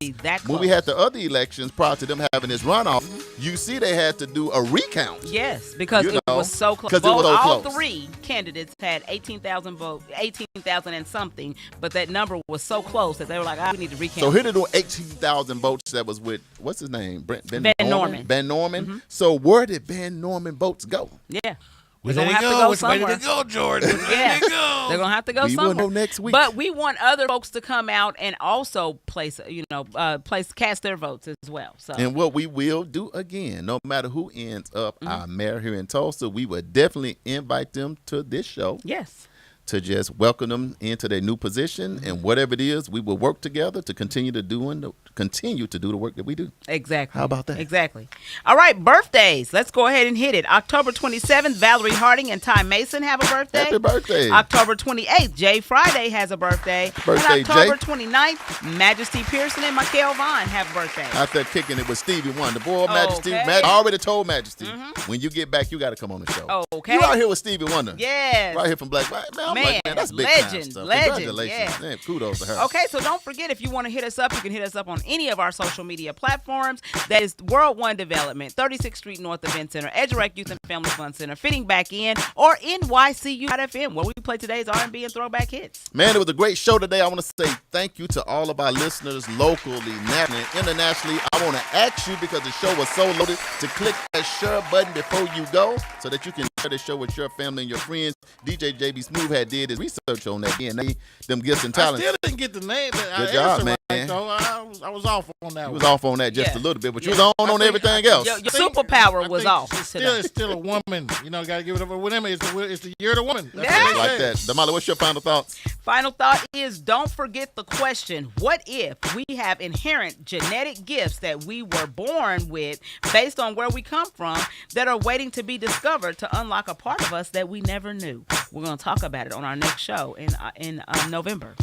when we had the other elections prior to them having this runoff, you see they had to do a recount. Yes, because it was so close. Because it was so all close. Three candidates had 18,000 votes, 18,000 and something, but that number was so close that they were like, we need to recount. So here they do 18,000 votes. That was with what's his name, Van Norman. Van Norman. So where did Van Norman votes go? Yeah. Where did it go? Which way did it go, George? Where did it go? They're gonna have to go we somewhere. will know next week. But we want other folks to come out and also cast their votes as well. So. And what we will do again, no matter who ends up our mayor here in Tulsa, we will definitely invite them to this show. Yes. To just welcome them into their new position, and whatever it is, we will work together to continue to do the work that we do. Exactly. How about that? Exactly. All right, birthdays. Let's go ahead and hit it. October 27th, Valerie Harding and Ty Mason have a birthday. Happy birthday. October 28th, Jay Friday has a birthday. Birthday, and October Jay. 29th, Majesty Pearson and Mikael Vaughn have a birthday. Out there kicking it with Stevie Wonder. Boy, Majesty. Okay. I already told Majesty, when you get back, you got to come on the show. Okay. You out here with Stevie Wonder. Yes. Right here from Black. Man, I'm Man, like, that's big legend, time stuff. legend, Congratulations. yeah. Man, kudos to her. Okay, so don't forget, if you want to hit us up, you can hit us up on any of our social media platforms. That is World One Development, 36th Street North Event Center, EduRec Youth and Family Fun Center, Fitting Back In, or NYCU.FM, where we play today's R&B and throwback hits. Man, it was a great show today. I want to say thank you to all of our listeners locally, nationally, and internationally. I want to ask you, because the show was so loaded, to click that share button before you go so that you can share the show with your family and your friends. DJ JB Smooth had did his research on that DNA, them gifts and talents. I still didn't get the name. Good job, man. Right, so I was off on that. You was off on that just a little bit, but you was on everything else. Your superpower was off. It's still a woman. Got to give it up for women. It's the year of the woman. That's Yeah. Like that. Damali, what's your final thoughts? Final thought is, don't forget the question, what if we have inherent genetic gifts that we were born with based on where we come from that are waiting to be discovered to unlock a part of us that we never knew? We're going to talk about it on our next show in November.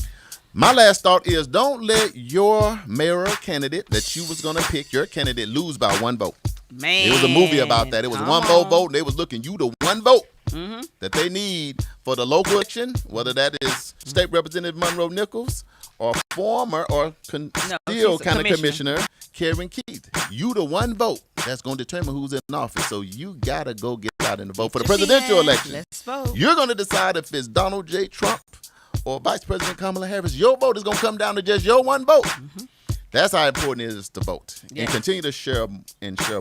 My last thought is, don't let your mayoral candidate that you was going to pick, your candidate, lose by one vote. Man. It was a movie about that. It was one vote, and they was looking you the one vote that they need for the local election, whether that is State Representative Monroe Nichols or former or still kind of commissioner Karen Keith. You the one vote that's going to determine who's in office. So you got to go get out and vote for the presidential election. Let's vote. You're going to decide if it's Donald J. Trump or Vice President Kamala Harris. Your vote is going to come down to just your one vote. That's how important it is to vote. Yes. And continue to share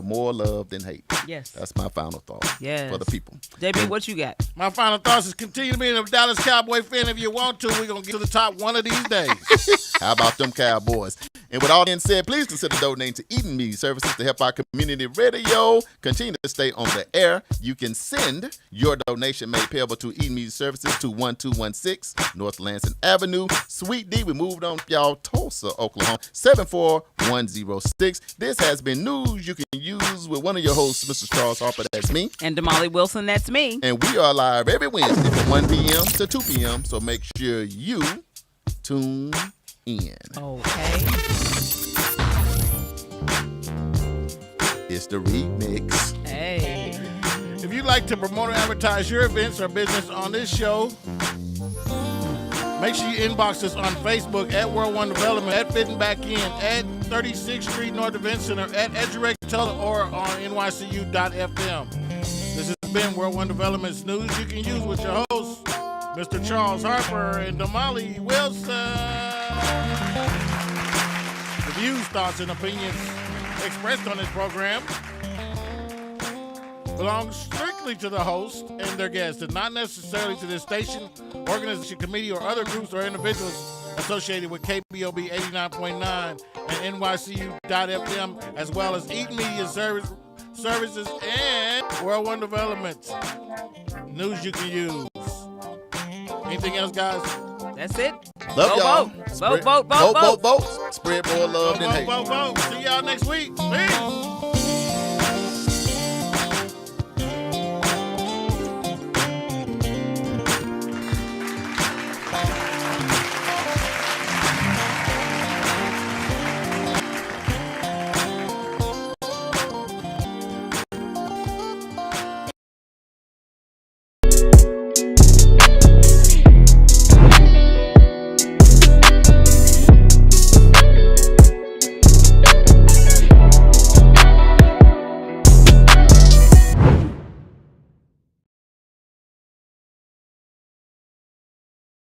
more love than hate. Yes. That's my final thought Yes. for the people. JB, what you got? My final thoughts is continue to be a Dallas Cowboy fan if you want to. We're going to get to the top one of these days. How about them Cowboys? And with all being said, please consider donating to Eden Media Services to help our community radio continue to stay on the air. You can send your donation made payable to Eden Media Services to 1216 North Lansing Avenue, Suite D. We moved on, y'all, Tulsa, Oklahoma, 74106. This has been News You Can Use with one of your hosts, Mr. Charles Harper, that's me. And Damali Wilson, that's me. And we are live every Wednesday from 1 p.m. to 2 p.m., so make sure you tune in. Okay. It's the remix. Hey. If you'd like to promote or advertise your events or business on this show, make sure you inbox us on Facebook at World One Development, at Fitting Back In, at 36th Street North Event Center, at Edurect Tele, or on NYCU.FM. This has been World One Development's News You Can Use with your hosts, Mr. Charles Harper and Damali Wilson. The views, thoughts, and opinions expressed on this program belong strictly to the host and their guests, and not necessarily to the station, organization, committee, or other groups or individuals associated with KBOB 89.9 and NYCU.FM, as well as Eden Media Services and World One Development. News You Can Use. Anything else, guys? That's it. Love y'all. Vote. Vote. Spread more love than hate. Vote. See y'all next week. Peace.